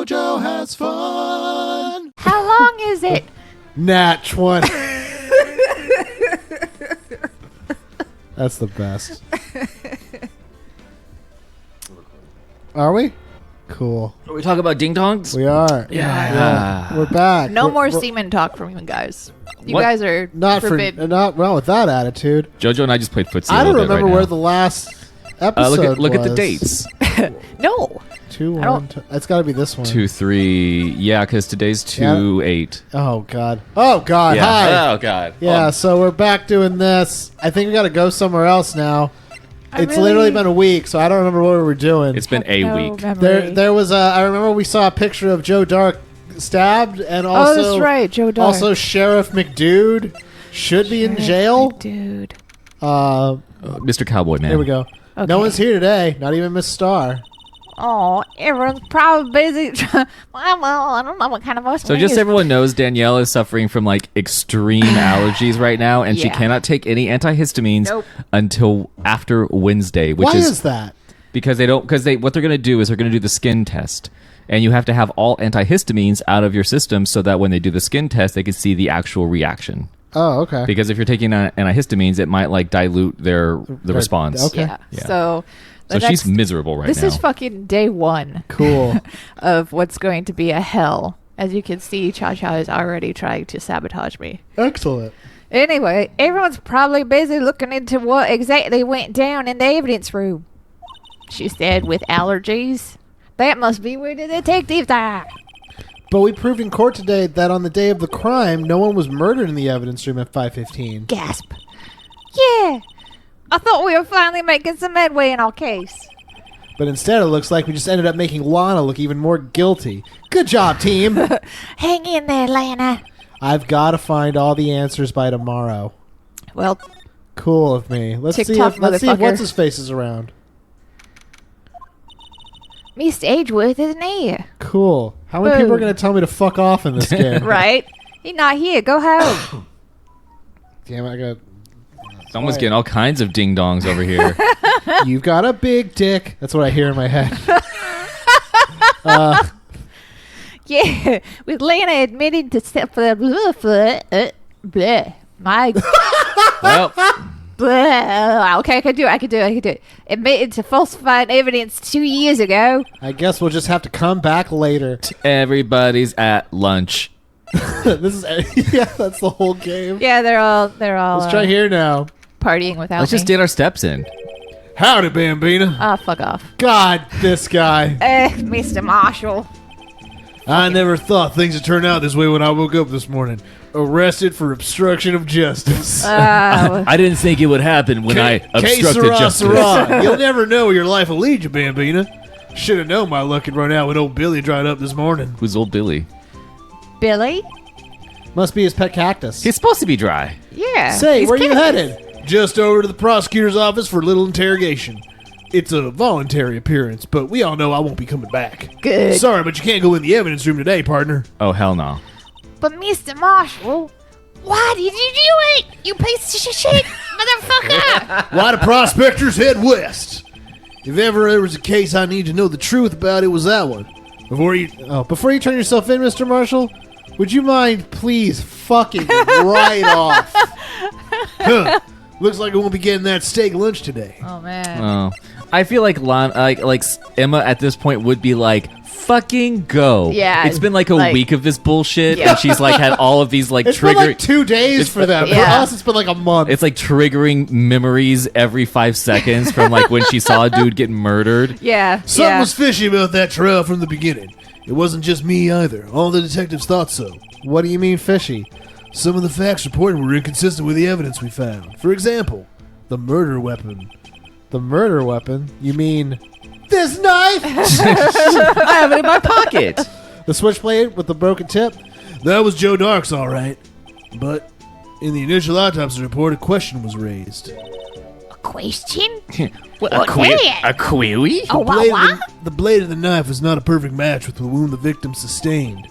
JoJo has fun. How long is it? Nat 20. That's the best. Are we? Cool. Are we talking about ding dongs? We are. Yeah. We're back. No We're- more we're- semen talk from you guys. You What? guys are Not forbidden. not well with that attitude. JoJo and I just played footsie. I a don't little bit remember right where now. the last episode Look at the was. dates. No. 2 I 1. It's got to be this one. 2 3. Yeah, because today's 2 8. Oh god. Oh god. Yeah. Hi. Oh god. Yeah. So we're back doing this. I think we got to go somewhere else now. It's literally been a week, so I don't remember what we were doing. It's been a week. There was I remember we saw a picture of Joe Dark stabbed, and also that's right, Joe Dark. Also, Sheriff McDude should be in jail. Dude. Mr. Cowboy Man. Here we go. Okay. No one's here today. Not even Miss Star. Oh, everyone's probably busy. Well, I don't know what kind of voice. So just so everyone knows, Danielle is suffering from like extreme allergies right now, and she Yeah. cannot take any antihistamines Nope. until after Wednesday, which Why is that? because what they're going to do is they're going to do the skin test, and you have to have all antihistamines out of your system so that when they do the skin test, they can see the actual reaction. Oh, okay. Because if you're taking antihistamines, it might like dilute the response. Okay. Yeah. Yeah. So. So she's miserable right This now. is fucking day one Cool. of what's going to be a hell. As you can see, Cha Cha is already trying to sabotage me. Excellent. Anyway, everyone's probably busy looking into what exactly went down in the evidence room. She said with allergies. That must be where the detectives are. But we proved in court today that on the day of the crime, no one was murdered in the evidence room at 5:15. Gasp. Yeah. I thought we were finally making some headway in our case. But instead, it looks like we just ended up making Lana look even more guilty. Good job, team. Hang in there, Lana. I've got to find all the answers by tomorrow. Well, Cool of me. Let's see TikTok, if motherfucker. what's his face is around. Mr. Edgeworth isn't here. Cool. How many people are going to tell me to fuck off in this game? Right? He's not here. Go home. Damn it, I got... Someone's getting all kinds of ding dongs over here. You've got a big dick. That's what I hear in my head. Yeah, with Lana admitting to step for the blah. My Well, blah. Okay, I can do it. Admitted to falsifying evidence 2 years ago. I guess we'll just have to come back later. everybody's at lunch. This is yeah, that's the whole game. Yeah, they're all Let's try here now. partying without Let's me. just get our steps in. Howdy, Bambina. Ah, fuck off. God, this guy. Mr. Marshall. I never thought things would turn out this way when I woke up this morning. Arrested for obstruction of justice. I didn't think it would happen when I obstructed justice. You'll never know where your life will lead you, Bambina. Should have known my luck could run out when old Billy dried up this morning. Who's old Billy? Billy? Must be his pet cactus. He's supposed to be dry. Yeah. Say, he's where you cactus. headed? Just over to the prosecutor's office for a little interrogation. It's a voluntary appearance, but we all know I won't be coming back. Good. Sorry, but you can't go in the evidence room today, partner. Oh, hell no. But Mr. Marshall, why did you do it? You piece of shit, motherfucker. Why do prospectors head west? If ever there was a case I need to know the truth about, it was that one. Before you turn yourself in, Mr. Marshall, would you mind please fucking right off? Huh. Looks like I won't be getting that steak lunch today. Oh, man. Oh, I feel like Emma at this point would be like, "Fucking go!" Yeah, it's been like a week of this bullshit, Yeah. and she's like had all of these like It's been trigger. like 2 days for them. For Yeah. us, it's been like a month. It's like triggering memories every 5 seconds from like when she saw a dude get murdered. Yeah. Something yeah. was fishy about that trial from the beginning. It wasn't just me either. All the detectives thought so. What do you mean fishy? Some of the facts reported were inconsistent with the evidence we found. For example, the murder weapon. The murder weapon? You mean this knife? I have it in my pocket. The switchblade with the broken tip? That was Joe Dark's, all right. But in the initial autopsy report, a question was raised. A question? A query? Oh, what? The blade of the knife was not a perfect match with the wound the victim sustained.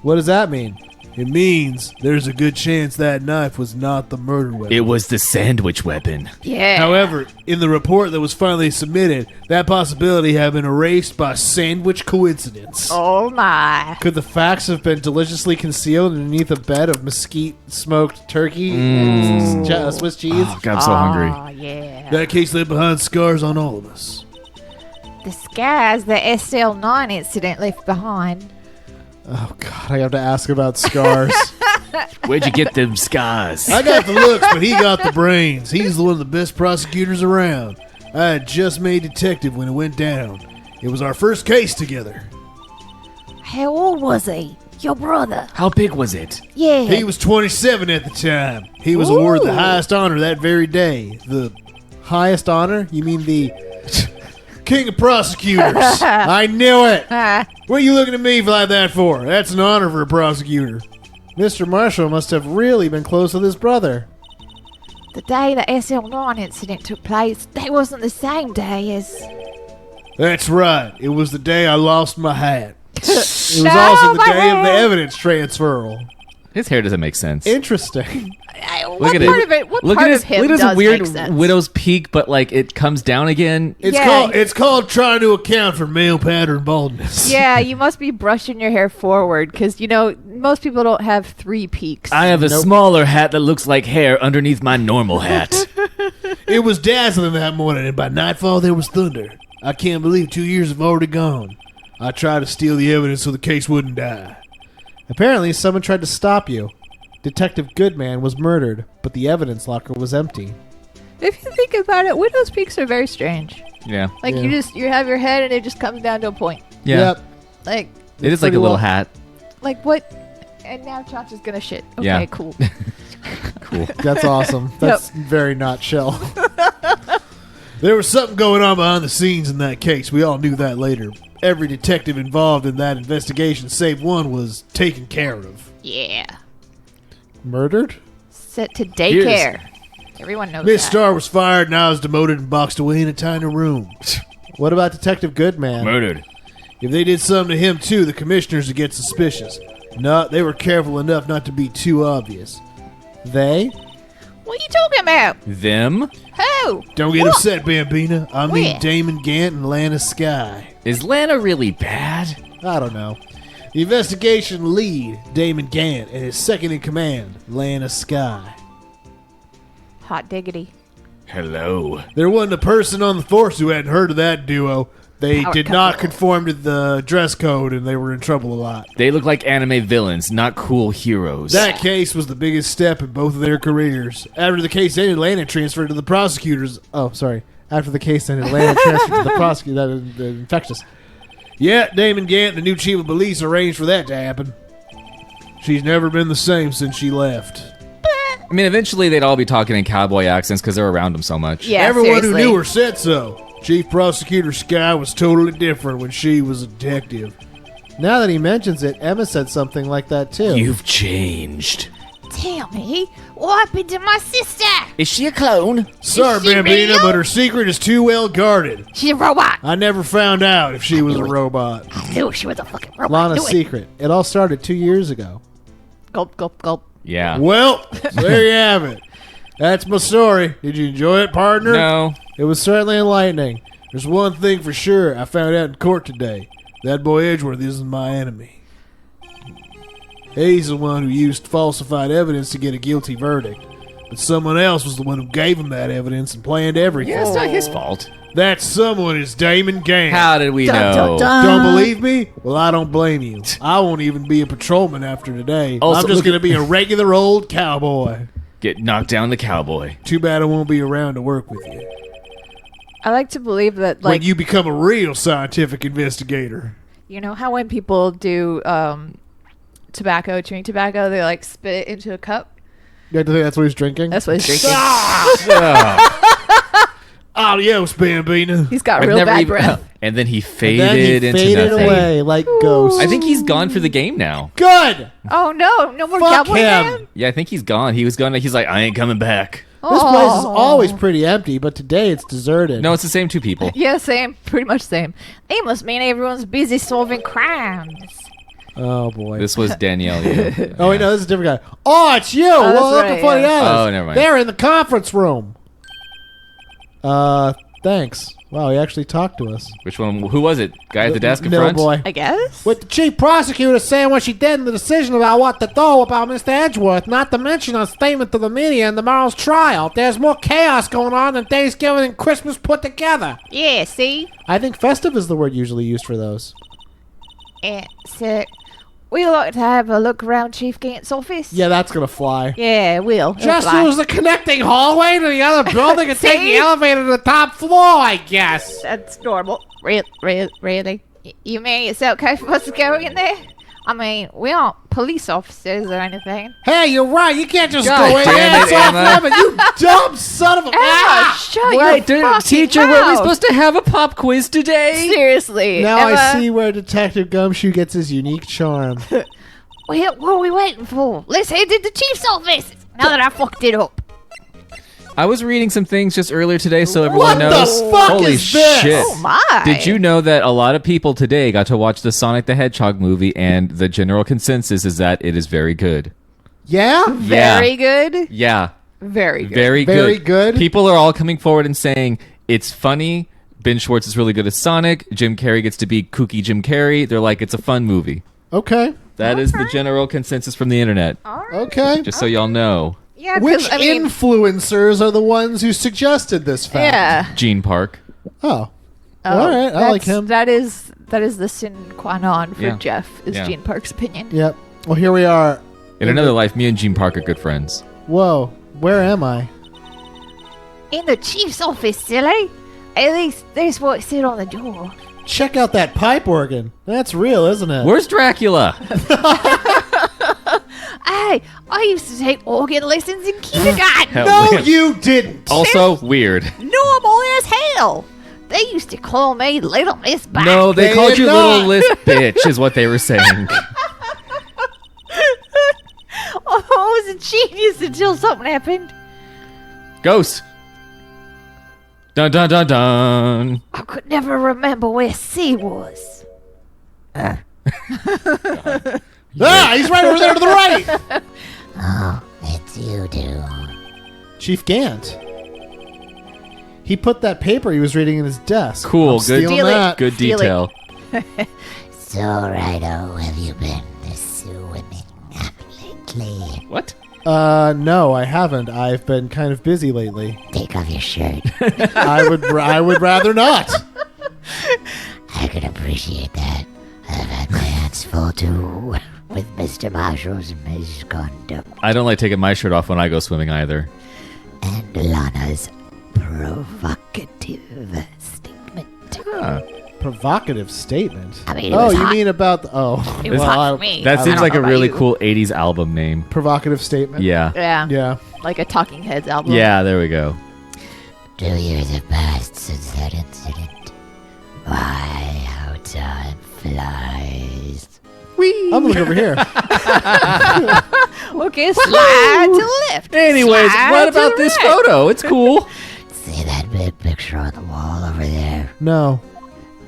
What does that mean? It means there's a good chance that knife was not the murder weapon. It was the sandwich weapon. Yeah. However, in the report that was finally submitted, that possibility had been erased by sandwich coincidence. Oh my. Could the facts have been deliciously concealed underneath a bed of mesquite-smoked turkey and Swiss cheese? Oh, God, I'm so hungry. Oh yeah. That case left behind scars on all of us. The scars the SL9 incident left behind. Oh, God, I have to ask about scars. Where'd you get them scars? I got the looks, but he got the brains. He's one of the best prosecutors around. I had just made detective when it went down. It was our first case together. How old was he? Your brother? How big was it? Yeah. He was 27 at the time. He was awarded the highest honor that very day. The highest honor? You mean the king of prosecutors? I knew it. What are you looking at me like that for? That's an honor for a prosecutor. Mr. Marshall must have really been close with his brother. The day the SL9 incident took place, that wasn't the same day as... That's right. It was the day I lost my hat. It was No, also the my day of the hat. evidence transferal. His hair doesn't make sense. Interesting. What at part it. of it? What Look part at his, of him look at his does weird make sense? widow's peak, but like it comes down again. Yeah. It's called trying to account for male pattern baldness. Yeah, you must be brushing your hair forward because, you know, most people don't have 3 peaks. I have a smaller hat that looks like hair underneath my normal hat. It was dazzling that morning, and by nightfall there was thunder. I can't believe 2 years have already gone. I tried to steal the evidence so the case wouldn't die. Apparently, someone tried to stop you. Detective Goodman was murdered, but the evidence locker was empty. If you think about it, widow's peaks are very strange. Yeah. Like, Yeah. you have your head and it just comes down to a point. Yeah. Yep. Like, It is like a Pretty little well. hat. what? And now Chacha's gonna shit. Okay, Yeah. cool. Cool. That's awesome. That's very not chill. There was something going on behind the scenes in that case. We all knew that later. Every detective involved in that investigation, save one, was taken care of. Yeah. Murdered? Sent to daycare. Everyone knows Miss that. Starr was fired, and I was demoted and boxed away in a tiny room. What about Detective Goodman? Murdered. If they did something to him too, the commissioners would get suspicious. No, they were careful enough not to be too obvious. They? What are you talking about? Them? Who? Don't get upset, Bambina. I mean Where? Damon Gant and Lana Sky. Is Lana really bad? I don't know. The investigation lead, Damon Gant, and his second in command, Lana Sky. Hot diggity. Hello. There wasn't a person on the force who hadn't heard of that duo. They Power did not couple. conform to the dress code, and they were in trouble a lot. They look like anime villains, not cool heroes. That case was the biggest step in both of their careers. After the case ended, Lana transferred to the prosecutors. Oh, sorry. After the case ended, Atlanta transferred to the prosecutor. That is infectious. Yeah, Damon Gant, the new chief of police, arranged for that to happen. She's never been the same since she left. I mean, eventually they'd all be talking in cowboy accents because they're around them so much. Yeah, Everyone seriously. who knew her said so. Chief Prosecutor Sky was totally different when she was a detective. Now that he mentions it, Emma said something like that too. You've changed. Tell me, what happened to my sister? Is she a clone? Sorry, she Bambina, real? but her secret is too well guarded. She's a robot. I never found out if she was a robot. I knew she was a fucking robot. Lana's Knew it. secret. It all started 2 years ago. Gulp, gulp, gulp. Yeah. Well, there you have it. That's my story. Did you enjoy it, partner? No. It was certainly enlightening. There's one thing for sure I found out in court today. That boy Edgeworth isn't my enemy. He's the one who used falsified evidence to get a guilty verdict. But someone else was the one who gave him that evidence and planned everything. Yeah, it's not his fault. That someone is Damon Gant. How did we Dun, know? dun, dun. Don't believe me? Well, I don't blame you. I won't even be a patrolman after today. Also, I'm just look going to at- be a regular old cowboy. Get knocked down the cowboy. Too bad I won't be around to work with you. I like to believe that, When like, you become a real scientific investigator. you know how when people do tobacco, chewing tobacco, they like spit it into a cup? You like to think that's what he's drinking? That's what he's drinking. Adios, Bambina. He's got real bad breath. And then he And faded then he into faded nothing. away like ghosts. I think he's gone for the game now. Good! Oh no, no more Fuck cowboy him. man? Yeah, I think he's gone. He was gonna. He's like, I ain't coming back. This place is Oh. always pretty empty, but today it's deserted. No, it's the same two people. Yeah, same. Pretty much same. They must mean everyone's busy solving crimes. Oh boy. This was Danielle. Yeah. Oh wait, no, this is a different guy. Oh, it's you. that's Well, looking right, for the yeah. others. Oh, never mind. They're in the conference room. Thanks. Wow, he actually talked to us. Which one? Who was it? Guy at the desk in No front? boy. I guess. With the chief prosecutor saying what she did in the decision about what to do about Mr. Edgeworth, not to mention a statement to the media in tomorrow's trial. There's more chaos going on than Thanksgiving and Christmas put together. Yeah, see? I think festive is the word usually used for those. So, we like to have a look around Chief Gant's office. Yeah, that's gonna fly. Yeah, we'll. Just fly. use the connecting hallway to the other building and take See? the elevator to the top floor, I guess. That's normal. Really? You mean it's okay for us to go in there? I mean, we aren't police officers or anything. Hey, you're right. You can't just God go in damn there. it, It's off Emma. limits. You dumb son of a... Emma, shut Right, your fucking teacher, mouth. were we supposed to have a pop quiz today? Seriously. Now Emma, I see where Detective Gumshoe gets his unique charm. What are we waiting for? Let's head to the chief's office. Now that I fucked it up. I was reading some things just earlier today, so everyone What the knows. fuck Holy is this? shit! Oh my. Did you know that a lot of people today got to watch the Sonic the Hedgehog movie, and the general consensus is that it is very good. Yeah? Very good. Yeah, Very good. very good. Very good? People are all coming forward and saying it's funny. Ben Schwartz is really good as Sonic. Jim Carrey gets to be kooky Jim Carrey. They're like, it's a fun movie. Okay. That is the general consensus from the internet. All right. Okay. Just so y'all know. Yeah, 'cause, Which I mean, influencers are the ones who suggested this fact? yeah. Gene Park. Oh. All right. I like him. That is the sine qua non for Yeah. Jeff, is Yeah. Gene Park's opinion. Yep. Well, here we are. In another life, me and Gene Park are good friends. Whoa. Where am I? In the chief's office, silly. At least there's what it said on the door. Check out that pipe organ. That's real, isn't it? Where's Dracula? Hey, I used to take organ lessons in kindergarten. Hell, No, man. you didn't. Also weird. Normal as hell. They used to call me Little Miss Back. No, they They called did you not. little lisp bitch, is what they were saying. I was a genius until something happened. Ghost. Dun dun dun dun. I could never remember where C was. Ah, he's right over there to the right. Oh, it's you, dude. Chief Gant. He put that paper he was reading in his desk. Cool, I'm good. stealing Steal it. that. Good Steal it. detail. So, Righto, have you been swimming lately? What? No, I haven't. I've been kind of busy lately. Take off your shirt. I would rather not. I could appreciate that. I've had my hands full too with Mr. Marshall's misconduct I don't like taking my shirt off when I go swimming either. and Lana's provocative statement. Huh. Provocative statement. I mean, it Oh, was you hot. mean about the... Oh. It was well, hot I- for me. That I seems don't like know a about really you. cool 80s album name. Provocative statement. Yeah. Yeah. Yeah. Like a Talking Heads album. Yeah, there we go. 2 years have passed since that incident. Why, how time flies. I'm gonna look over here. Okay, slide to the left. Anyways, Slide what to about the this right. photo? It's cool. See that big picture on the wall over there? No.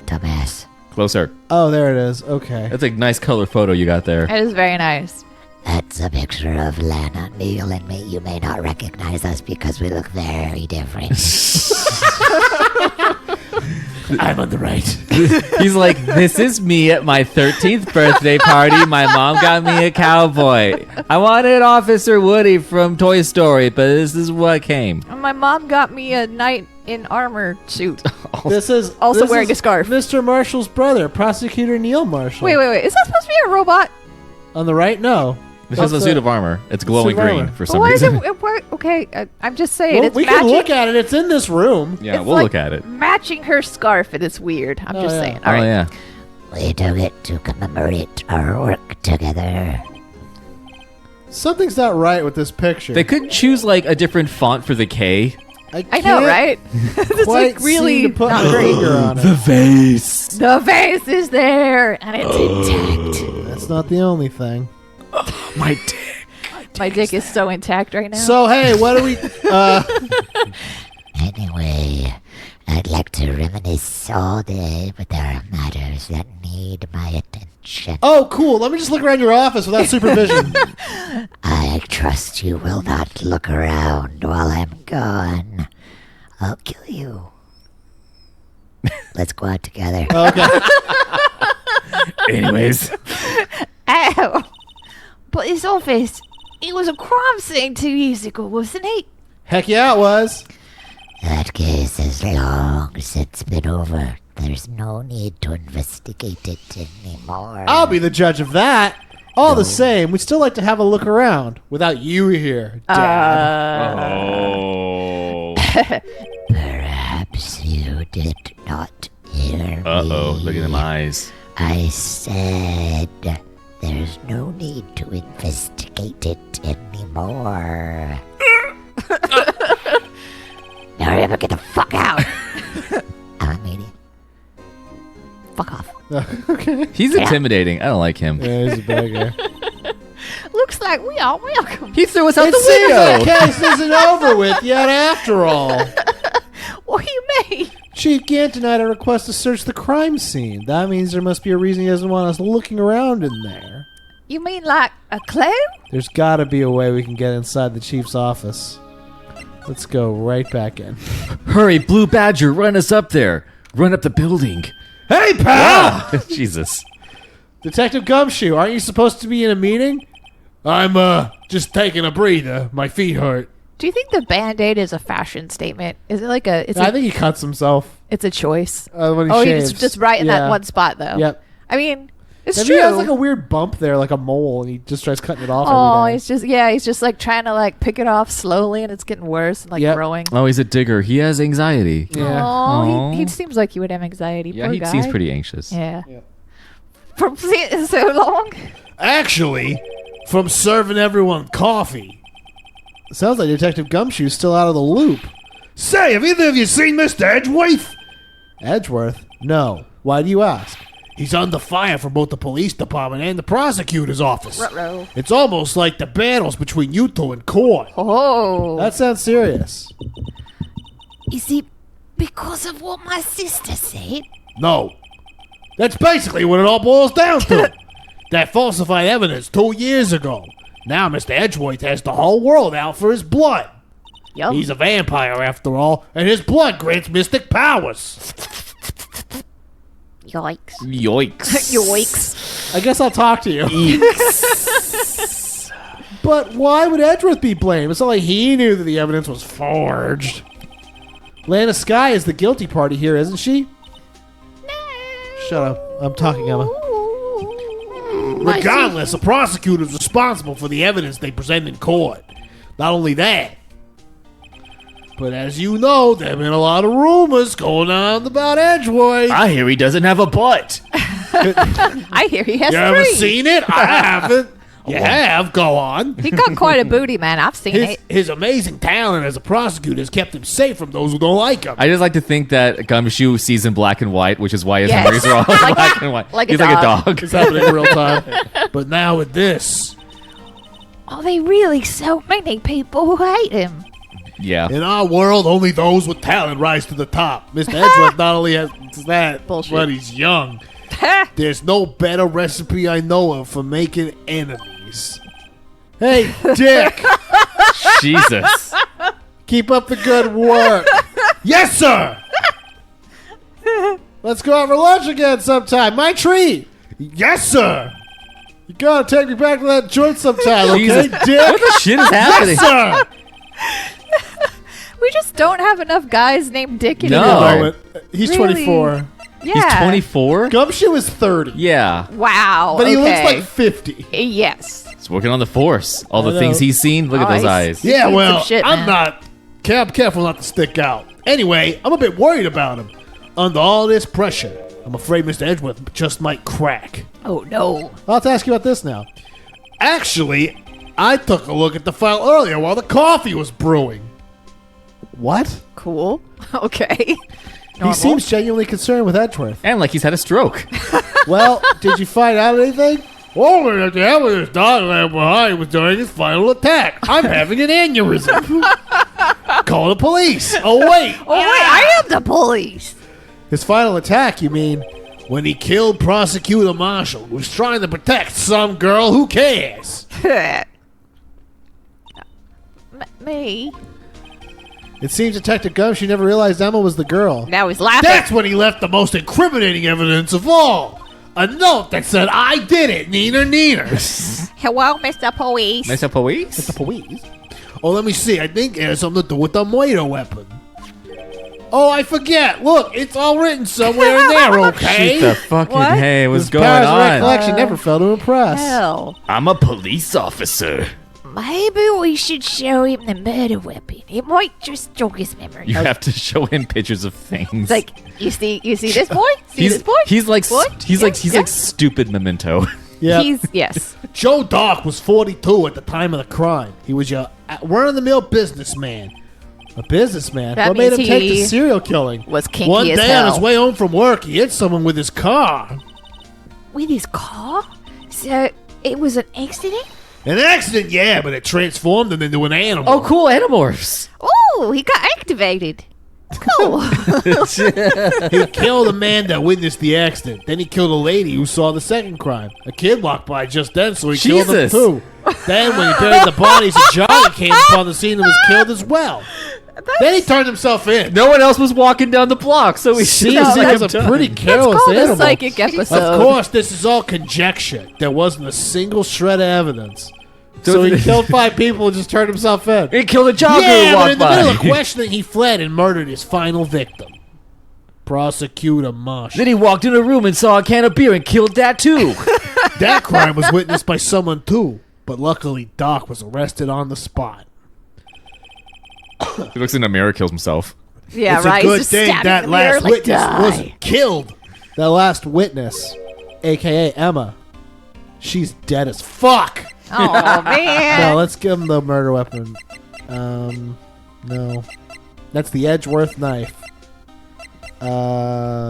Dumbass. Closer. Oh, there it is. Okay. That's a nice color photo you got there. It is very nice. That's a picture of Lana, Neil, and me. You may not recognize us because we look very different. I'm on the right. He's like, this is me at my 13th birthday party. My mom got me a cowboy. I wanted Officer Woody from Toy Story, but this is what came. And my mom got me a knight in armor suit. This is Also this wearing is a scarf. Mr. Marshall's brother, Prosecutor Neil Marshall. Wait. Is that supposed to be a robot? On the right? No. This is a That's suit of armor. It's glowing suit of green armor. for But some why is reason. it work? Okay, I'm just saying Well, it's we matching. can look at it. It's in this room. Yeah, it's we'll like look at it. Matching her scarf, and it's weird. I'm Oh, just yeah. saying. Oh, All right. yeah. We do get to commemorate our work together. Something's not right with this picture. They could choose like a different font for the K. I know, can't right? It's Quite like really seem to put not my great. finger on it. face. The face is there, and it's intact. That's not the only thing. My dick. My dick is so intact right now. So hey, what do we? Anyway, I'd like to reminisce all day, but there are matters that need my attention. Oh, cool. Let me just look around your office without supervision. I trust you will not look around while I'm gone. I'll kill you. Let's go out together. Okay. Anyways, Ow! But his office, it was a crime scene 2 years ago, wasn't it? Heck yeah, it was. That case has long since been over. There's no need to investigate it anymore. I'll be the judge of that. All the same, we'd still like to have a look around without you here, Dad. oh, Perhaps you did not hear me. look at them eyes. I said there's no need to investigate it anymore. Now hurry up and get the fuck out. I'm a meeting. Fuck off. He's intimidating. I don't like him. Yeah, he's a bad guy. Looks like we are welcome. He threw us out It the seems that window. case isn't over with yet after all. What do you mean? Chief Gant denied a request to search the crime scene. That means there must be a reason he doesn't want us looking around in there. You mean like a clue? There's gotta be a way we can get inside the chief's office. Let's go right back in. Hurry, Blue Badger, run us up there. Run up the building. Hey, pal! Jesus. Detective Gumshoe, aren't you supposed to be in a meeting? I'm, just taking a breather. My feet hurt. Do you think the Band-Aid is a fashion statement? Is it like a? I think he cuts himself it's a choice. when he Oh, shaves. he's just right in Yeah. that one spot, though. Yep. I mean, it's Maybe true. he has like a weird bump there, like a mole, and he just tries cutting it off Oh, every day. he's just like trying to like pick it off slowly, and it's getting worse and like Yep. growing. Oh, he's a digger. He has anxiety. Yeah. Oh, Aw. he seems like he would have anxiety. Yeah, Poor he guy. seems pretty anxious. Yeah. Yep. From sitting so long. Actually, from serving everyone coffee. Sounds like Detective Gumshoe's still out of the loop. Say, have either of you seen Mr. Edgeworth? Edgeworth? No. Why do you ask? He's under fire from both the police department and the prosecutor's office. Ruh-roh. It's almost like the battles between you two in court. Oh. That sounds serious. Is it because of what my sister said? No. That's basically what it all boils down to. That falsified evidence 2 years ago. Now Mr. Edgeworth has the whole world out for his blood. Yup. He's a vampire after all, and his blood grants mystic powers. Yikes. Yoinks. Yoinks. I guess I'll talk to you. But why would Edgeworth be blamed? It's not like he knew that the evidence was forged. Lana Skye is the guilty party here, isn't she? Shut up. I'm talking, Emma. Regardless, the prosecutor's responsible for the evidence they present in court. Not only that, but as you know, there have been a lot of rumors going on about Edgeworth. I hear he doesn't have a butt. I hear he has You 3. ever seen it? I haven't. You have? Go on. He got quite a booty, man. I've seen it. His amazing talent as a prosecutor has kept him safe from those who don't like him. I just like to think that Gumshoe sees in black and white, which is why his Yes. memories are all Like- black and white. like a He's like a dog. dog. It's happening in real time. But now with this, Are they really so many people who hate him? Yeah. in our world, only those with talent rise to the top. Mr. Edgeworth not only has that, Bullshit. but he's young. There's no better recipe I know of for making enemies. Hey, Dick, Jesus. keep up the good work. Yes, sir. Let's go out for lunch again sometime. My treat. Yes, sir. You gotta take me back to that joint sometime, okay, Jesus. Dick? What the shit is happening? Yes, sir. We just don't have enough guys named Dick No. anymore. He's Really? 24. Yeah. He's 24? Gumshoe is 30. Yeah. Wow. But he looks okay. like 50. Yes. He's working on the force. All I the things know. he's seen. Look at those Nice. eyes. Yeah, Eat some well, shit, I'm man. not. I'm careful not to stick out. Anyway, I'm a bit worried about him. Under all this pressure, I'm afraid Mr. Edgeworth just might crack. Oh no. I'll have to ask you about this now. Actually, I took a look at the file earlier while the coffee was brewing. What? Cool. Okay. He seems genuinely concerned with Edgeworth. And like he's had a stroke. Well, did you find out anything? Only that the evidence Don left behind was during his final attack. I'm having an aneurysm. Call the police. Oh, wait. Oh, wait, I am the police. His final attack, you mean? When he killed Prosecutor Marshall, who was trying to protect some girl. Who cares? Me? It seems Detective Gumshoe never realized Emma was the girl. Now he's laughing. That's when he left the most incriminating evidence of all. A note that said, I did it, Neener Neener. Hello, Mr. Police. Mr. Police? The police? Oh, let me see. I think it has something to do with the murder weapon. Oh, I forget. Look, it's all written somewhere in there, okay? Shoot the fucking What? hey, what's His going powers of on? recollection never failed to impress. Hell. I'm a police officer. Maybe we should show him the murder weapon. It might just jog his memory. You have to show him pictures of things. It's like, you see this boy? See this boy? He's like Boy? he's Yeah, like yeah. stupid Memento. Yeah. Yes. Joe Dark was 42 at the time of the crime. He was your run-of-the-mill businessman. A businessman? That What made him means take he to serial killing? was kinky One as day on hell. his way home from work, he hit someone with his car. With his car? So, it was an accident? An accident, yeah, but it transformed him into an animal. Oh, cool Animorphs. Oh, he got activated. Cool. He killed a man that witnessed the accident. Then he killed a lady who saw the second crime. A kid walked by just then, so he killed him Jesus. too. Then, when he buried the bodies, a giant came upon the scene and was killed as well. Then he turned himself in. No one else was walking down the block, so he Seems No, like that's- a pretty It's careless called animal. a psychic episode. Of course, this is all conjecture. There wasn't a single shred of evidence. So So he the- killed 5 people and just turned himself in. He killed a jogger Yeah, who but walked in the middle by. of questioning, he fled and murdered his final victim. Prosecutor Marshall. Then he walked in a room and saw a can of beer and killed that too. That crime was witnessed by someone too, but luckily Doc was arrested on the spot. He looks in the mirror, kills himself. Yeah, It's right. a He's good just thing stabbing that the mirror last like, witness die. wasn't killed. That last witness, a.k.a. Emma, she's dead as fuck. Oh, No, man. let's give him the murder weapon. No. That's the Edgeworth knife.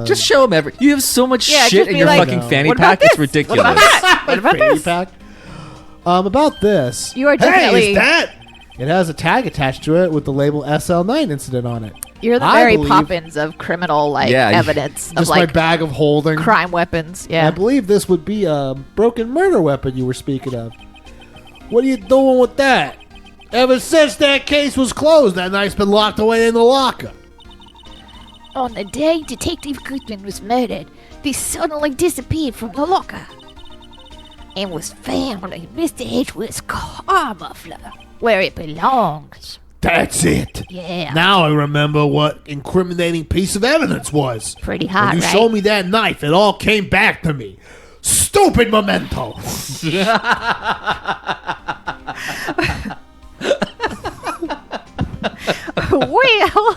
Just show him every. You have so much Yeah, shit just in be your like, fucking No. fanny what about pack. It's this? ridiculous. What about that? What about fanny this? pack. About this. You are Hey, definitely... is that? It has a tag attached to it with the label SL9 incident on it. You're the I Mary believe- Poppins of criminal, like, Yeah, evidence. Of, Just my like, bag of holding. crime weapons. I Yeah. believe this would be a broken murder weapon you were speaking of. What are you doing with that? Ever since that case was closed, that knife's been locked away in the locker. On the day Detective Goodman was murdered, this suddenly disappeared from the locker and was found in Mr. Edgeworth's car muffler, where it belongs. That's it. Yeah. Now I remember what incriminating piece of evidence was. Pretty hot, When you right? showed me that knife, it all came back to me. Stupid Memento. Well,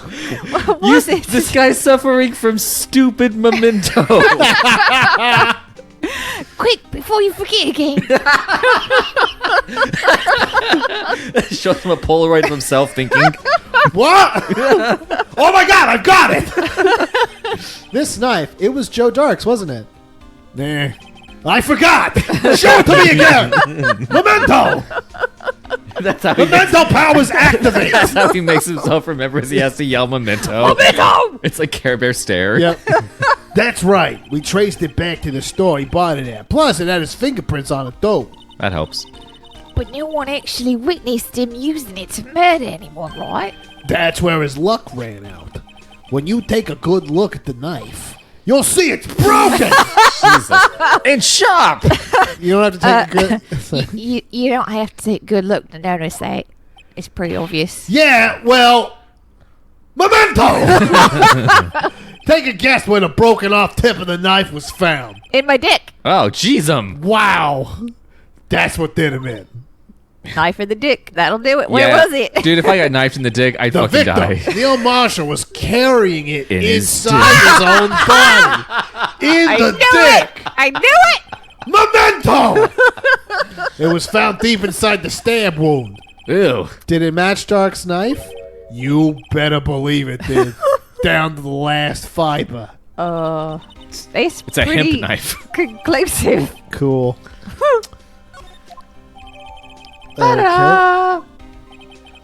what was it? This guy's suffering from stupid memento. Quick, before you forget again. Shows him a Polaroid of himself thinking, What? Oh my god, I've got it! This knife, it was Joe Dark's, wasn't it? Nah. I forgot! Show it to me again! Memento! that's how he makes, Memento powers activate! that's how he makes himself remember as he has to yell memento. Memento! It's like Care Bear stare. Yep. That's right. We traced it back to the store he bought it at. Plus, it had his fingerprints on it, though. That helps. But no one actually witnessed him using it to murder anyone, right? That's where his luck ran out. When you take a good look at the knife, you'll see it's broken! Jesus. And shop. You don't have to take a good... You don't have to take a good look to notice that. It's pretty obvious. Yeah, well... Memento! Take a guess where the broken off tip of the knife was found. In my dick. Oh, jeez, Wow. That's what did him in. Knife in the dick. That'll do it. Where Yeah. was it? Dude, if I got knifed in the dick, I'd The fucking victim, die. Neil Marshall, was carrying it In his inside his own body. In I the knew dick. it. I knew it. Memento! It was found deep inside the stab wound. Ew. Did it match Dark's knife? You better believe it did. Down to the last fiber. It's a pretty hemp knife. conclusive. Cool. Ta-da!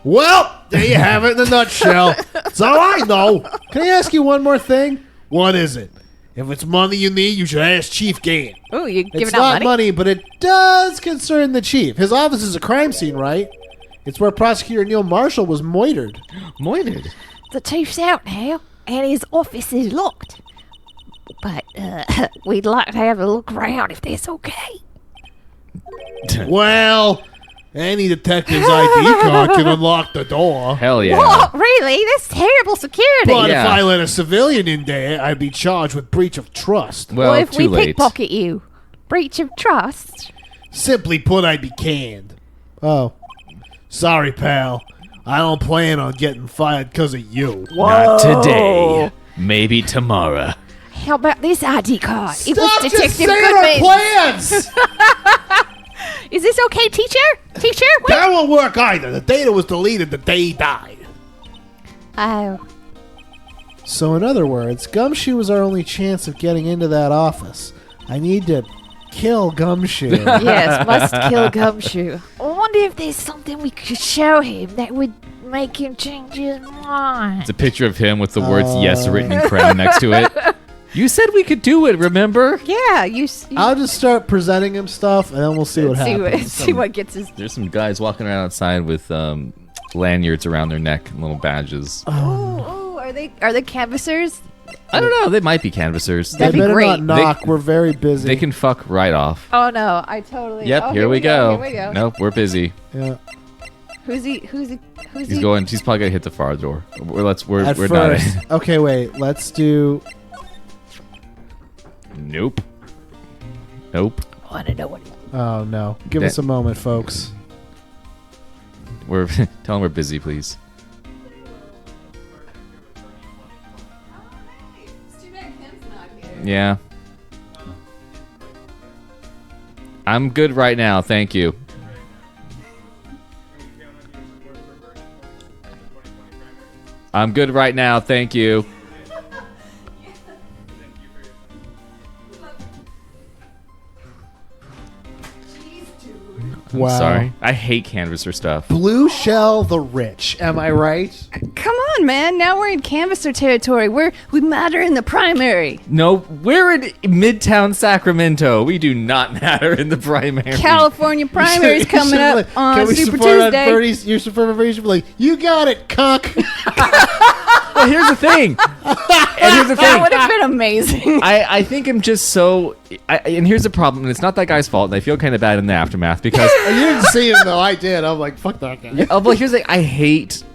Well, there you have it in a nutshell. That's all I know. Can I ask you one more thing? What is it? If it's money you need, you should ask Chief Gann. Ooh, you It's giving out not money? money, but it does concern the chief. His office is a crime scene, right? It's where Prosecutor Neil Marshall was moitered. Moited. The chief's out now, and his office is locked. But we'd like to have a look around if that's okay. Well, any detective's ID card can unlock the door. Hell yeah. What? Really? That's terrible security. But Yeah. if I let a civilian in there, I'd be charged with breach of trust. Well, What if too we late. pickpocket you? Breach of trust? Simply put, I'd be canned. Oh. Sorry, pal. I don't plan on getting fired because of you. Not today. Maybe tomorrow. How about this ID card? It Stop was just Detective saying our Goodman. plans! Is this okay, teacher? Teacher? Wait. That won't work either. The data was deleted the day he died. Oh. So in other words, Gumshoe was our only chance of getting into that office. I need to kill Gumshoe. Yes, must kill Gumshoe. I wonder if there's something we could show him that would make him change his mind. It's a picture of him with the words yes written in crayon next to it. You said we could do it, remember? Yeah, you I'll just start presenting him stuff, and then we'll see what happens. see what gets his. There's some guys walking around outside with lanyards around their neck and little badges. Oh, are they canvassers? I don't know. They might be canvassers. They That'd be better great. not knock. We're very busy. They can fuck right off. Oh no, I totally. Yep, oh, here we go. Here we go. Nope, we're busy. Yeah. Who's he? He's going. He's probably gonna hit the far door. We're At not. first. Okay, wait. Let's do. Nope. Nope. I want to know what he Oh no! Give us a moment, folks. We're tell him we're busy, please. Yeah. I'm good right now, thank you. I'm good right now, thank you. I'm Wow. sorry. I hate canvasser stuff. Blue Shell the Rich. Am I right? Come on, man. Now we're in canvasser territory. We matter in the primary. No, we're in Midtown Sacramento. We do not matter in the primary. California primary's You coming should up like, on can we Super support on Tuesday. Bernie's, your support should be like, you got it, cuck. Well, here's the thing. And here's the That thing. would have been amazing. I think I'm just so. And here's the problem. And it's not that guy's fault. And I feel kind of bad in the aftermath because. You didn't see him though. I did. I'm like, fuck that guy. Oh, well, here's the thing.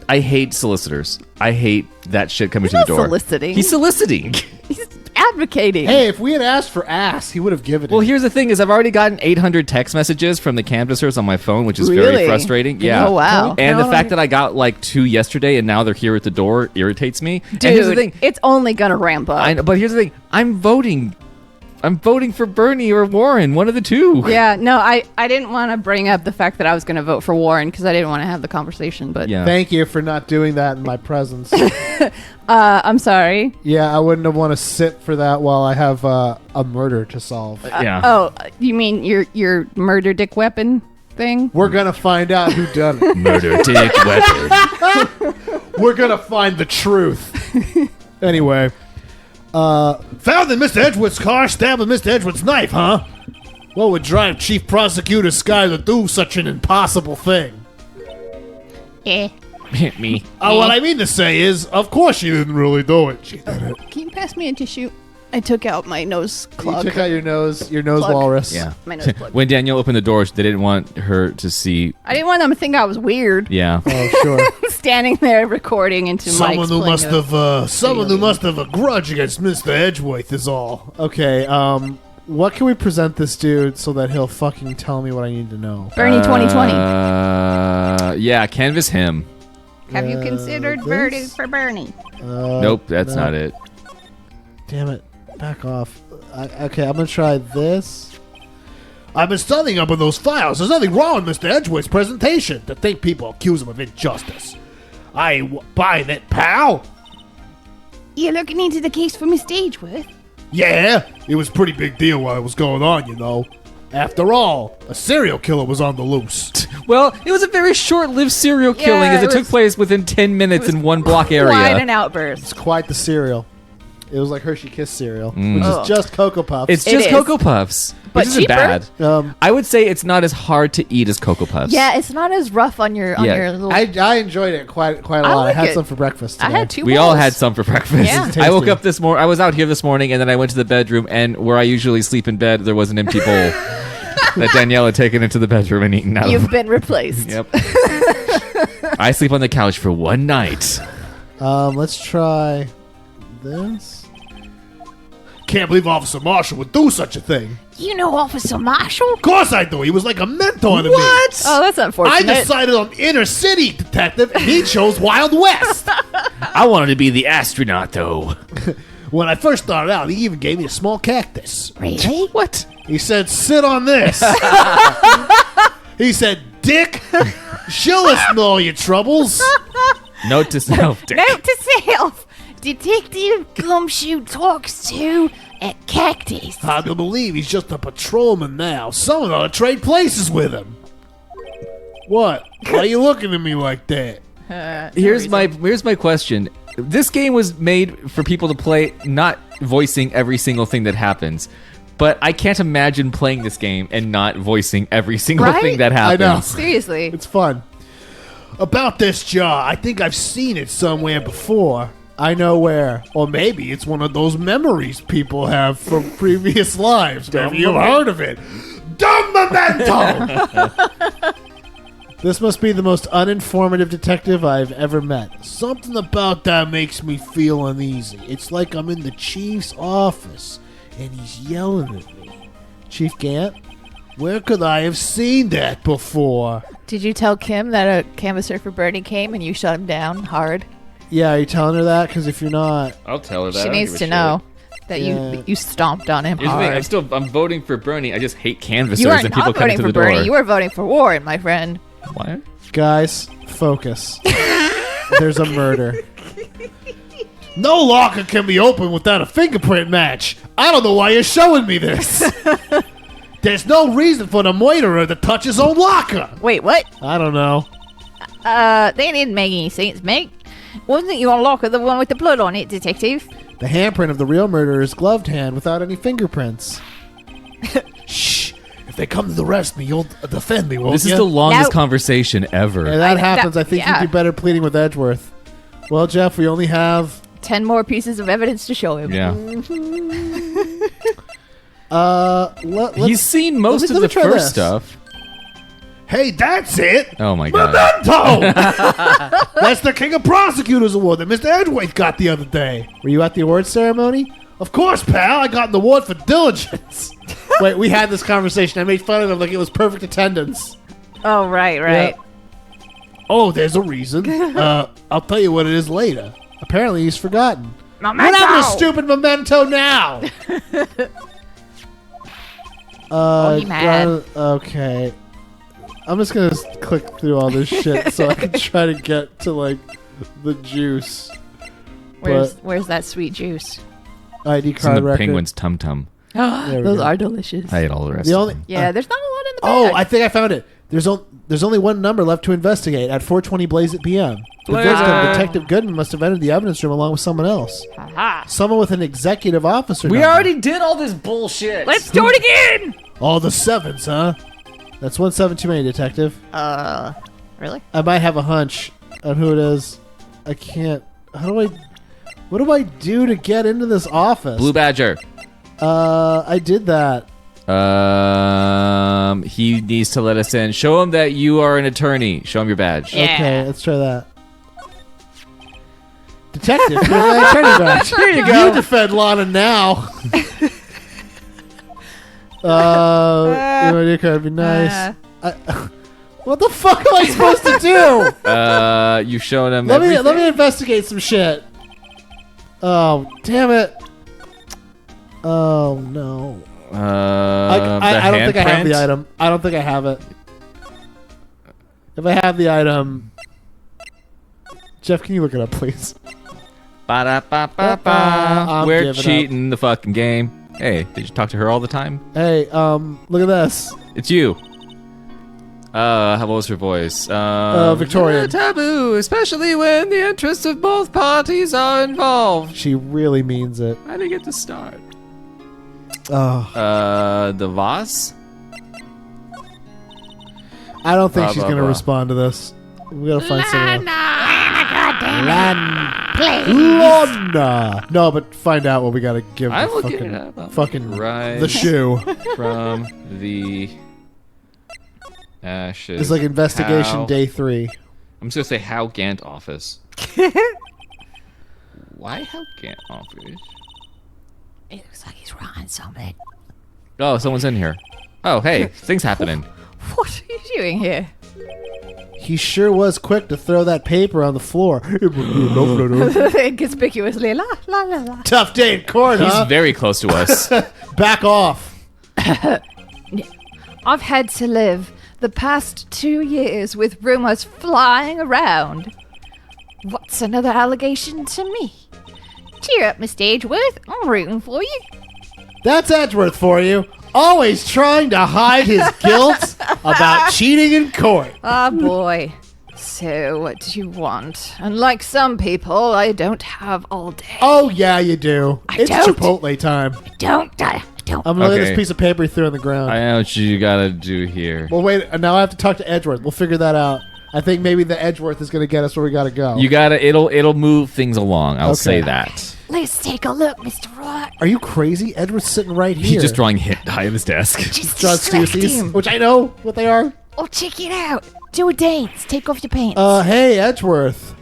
I hate solicitors. I hate that shit coming to the not door. soliciting. He's soliciting. He's advocating. Hey, if we had asked for ass, he would have given Well, it. here's the thing: is I've already gotten 800 text messages from the canvassers on my phone, which is very Really? frustrating. Yeah. Oh, wow. And the Count fact on- that I got like 2 yesterday and now they're here at the door irritates me. Dude, and here's the thing: it's only gonna ramp up. I know, but here's the thing: I'm voting for Bernie or Warren, one of the two. Yeah, no, I didn't want to bring up the fact that I was going to vote for Warren because I didn't want to have the conversation. But Yeah. Thank you for not doing that in my presence. I'm sorry. Yeah, I wouldn't have want to sit for that while I have a murder to solve. Yeah. Oh, you mean your murder dick weapon thing? We're gonna find out who done it. Murder dick weapon. We're gonna find the truth. Anyway, Found in Mr. Edgewood's car, stabbed with Mr. Edgewood's knife, huh? What would drive Chief Prosecutor Sky to do such an impossible thing? Eh. Me. What I mean to say is, of course she didn't really do it. She did it. Can you pass me a tissue? I took out my nose you clog. took out your nose Plug. walrus. Yeah. My nose plug. When Danielle opened the door, they didn't want her to see. I didn't want them to think I was weird. Yeah. Oh, sure. Standing there recording into Someone who must have, someone who alien. must have a grudge against Mr. Edgeworth is all. Okay, what can we present this dude so that he'll fucking tell me what I need to know? Bernie 2020. Yeah, canvas him. Have you considered this? voting for Bernie? Nope, that's no. not it. Damn it. Back off. Okay, I'm gonna try this. I've been studying up on those files. There's nothing wrong with Mr. Edgeworth's presentation to think people accuse him of injustice. I ain't buying it, pal. You're looking into the case for Mr. Edgeworth? Yeah, it was a pretty big deal while it was going on, you know. After all, a serial killer was on the loose. Well, it was a very short-lived serial killing as it took place within 10 minutes in one block Quite area. an outburst. It's quite the cereal. It was like Hershey Kiss cereal, which is just Cocoa Puffs. It's It just is. Cocoa Puffs, But which isn't cheaper. bad. I would say it's not as hard to eat as Cocoa Puffs. Yeah, it's not as rough on your little. I enjoyed it quite a lot. I like had it. some for breakfast today. I had 2 We all had some for breakfast. Yeah. I woke Tasty. up this morning. I was out here this morning, and then I went to the bedroom, and where I usually sleep in bed, there was an empty bowl that Danielle had taken into the bedroom and eaten out. You've been replaced. Yep. I sleep on the couch for one night. Let's try this. Can't believe Officer Marshall would do such a thing. You know Officer Marshall? Of course I do. He was like a mentor to me. Oh, that's I unfortunate. decided on inner city detective, and he chose Wild West. I wanted to be the astronaut, though. When I first started out, he even gave me a small cactus. Really? What? He said, sit on this. He said, Dick, show us all your troubles. Note to self, Dick. Note to self. Detective Gumshoe talks to a cactus. Hard to believe he's just a patrolman now. Someone ought to trade places with him. What? Why are you looking at me like that? Here's my question. This game was made for people to play, not voicing every single thing that happens. But I can't imagine playing this game and not voicing every single Right? thing that I happens. know. Seriously. It's fun. About this jar, I think I've seen it somewhere before. I know where. Or maybe it's one of those memories people have from previous lives. Maybe you've heard of it. Dumb Memento! This must be the most uninformative detective I've ever met. Something about that makes me feel uneasy. It's like I'm in the chief's office, and he's yelling at me. Chief Gant? Where could I have seen that before? Did you tell Kim that a canvasser for Bernie came and you shut him down hard? Yeah, are you telling her that? Because if you're not, I'll tell her that. She needs to know that Yeah. you stomped on him Here's the thing, hard. I'm voting for Bernie. I just hate canvassers You are and people not coming voting to for the Bernie. door. You are voting for Warren, my friend. What? guys, focus. There's a murder. No locker can be opened without a fingerprint match. I don't know why you're showing me this. There's no reason for the murderer to touch his own locker. Wait, what? I don't know. They didn't make any sense, mate. Wasn't your locker the one with the blood on it, detective? The handprint of the real murderer's gloved hand without any fingerprints. Shh. If they come to arrest me, you'll defend me, won't This is you? the longest No. conversation ever. And that happens. I think yeah. you'd be better pleading with Edgeworth. Well, Jeff, we only have 10 more pieces of evidence to show him. Yeah. He's seen most let of me the try first this. stuff. Hey, that's it. Oh my god. Memento! That's the King of Prosecutors Award that Mr. Edgeworth got the other day. Were you at the awards ceremony? Of course, pal. I got an award for diligence. Wait, we had this conversation. I made fun of him like it was perfect attendance. Oh, right. Oh, there's a reason. I'll tell you what it is later. Apparently, he's forgotten. What happened to stupid Memento now? he mad. Okay. I'm just gonna click through all this shit so I can try to get to like the juice. Where's that sweet juice? ID It's in card the record. penguin's tum tum. There we Those go. are delicious. I ate all the rest. The of only them. Yeah, there's not a lot in the oh, bag. I think I found it. There's only one number left to investigate at 4:20 Blaze at PM. The Blaze victim, it. Detective Goodman, must have entered the evidence room along with someone else. Someone with an executive officer. We number. already did all this bullshit. Let's do it again! All the sevens, huh? That's 1 7 too many, Detective. Really? I might have a hunch on who it is. I can't. What do I do to get into this office? Blue Badger. I did that. He needs to let us in. Show him that you are an attorney. Show him your badge. Yeah. Okay, let's try that. Detective, here's my attorney badge. Here you go. You defend Lana now. Your card would be nice. What the fuck am I supposed to do? You've shown him. Let everything. me investigate some shit. Oh, damn it. Oh, no. I don't think I have the handprint? item. I don't think I have it. If I have the item... Jeff, can you look it up, please? Ba-da-ba-ba-ba. I'm We're giving up. cheating the fucking game. Hey, did you talk to her all the time? Hey, look at this. It's you. What was her voice? Victorian. Taboo, especially when the interests of both parties are involved. She really means it. How do you get to start? Oh. The Voss? I don't think she's blah, gonna blah. respond to this. We gotta find someone else. Please. Lana. No, but find out what we gotta give I'm the looking fucking, it up. fucking Rise the shoe. from the ashes. It's like investigation How- day 3. I'm just gonna say how Gant office. Why how Gant office? It looks like he's writing something. Oh, someone's in here. Oh, hey, things happening. What are you doing here? He sure was quick to throw that paper on the floor. Inconspicuously. La la la la. Tough day in court, He's huh? very close to us. Back off. I've had to live the past 2 years with rumors flying around. What's another allegation to me? Cheer up, Mr. Edgeworth. I'm rooting for you. That's Edgeworth for you. Always trying to hide his guilt about cheating in court. Ah, boy. So, what do you want? Unlike some people, I don't have all day. Oh, yeah, you do. It's don't. Chipotle time. Don't. I'm gonna look at Okay. this piece of paper he threw on the ground. I know what you gotta do here. Well, wait. Now I have to talk to Edgeworth. We'll figure that out. I think maybe the Edgeworth is gonna get us where we gotta go. You gotta. It'll move things along. I'll say Okay. that. Let's take a look, Mr. Wright. Are you crazy? Edgeworth's sitting right here. He's just drawing hit die on his desk. Just Draw distract Stussies, him. which I know what they are. Oh, check it out. Do a dance. Take off your pants. Hey, Edgeworth.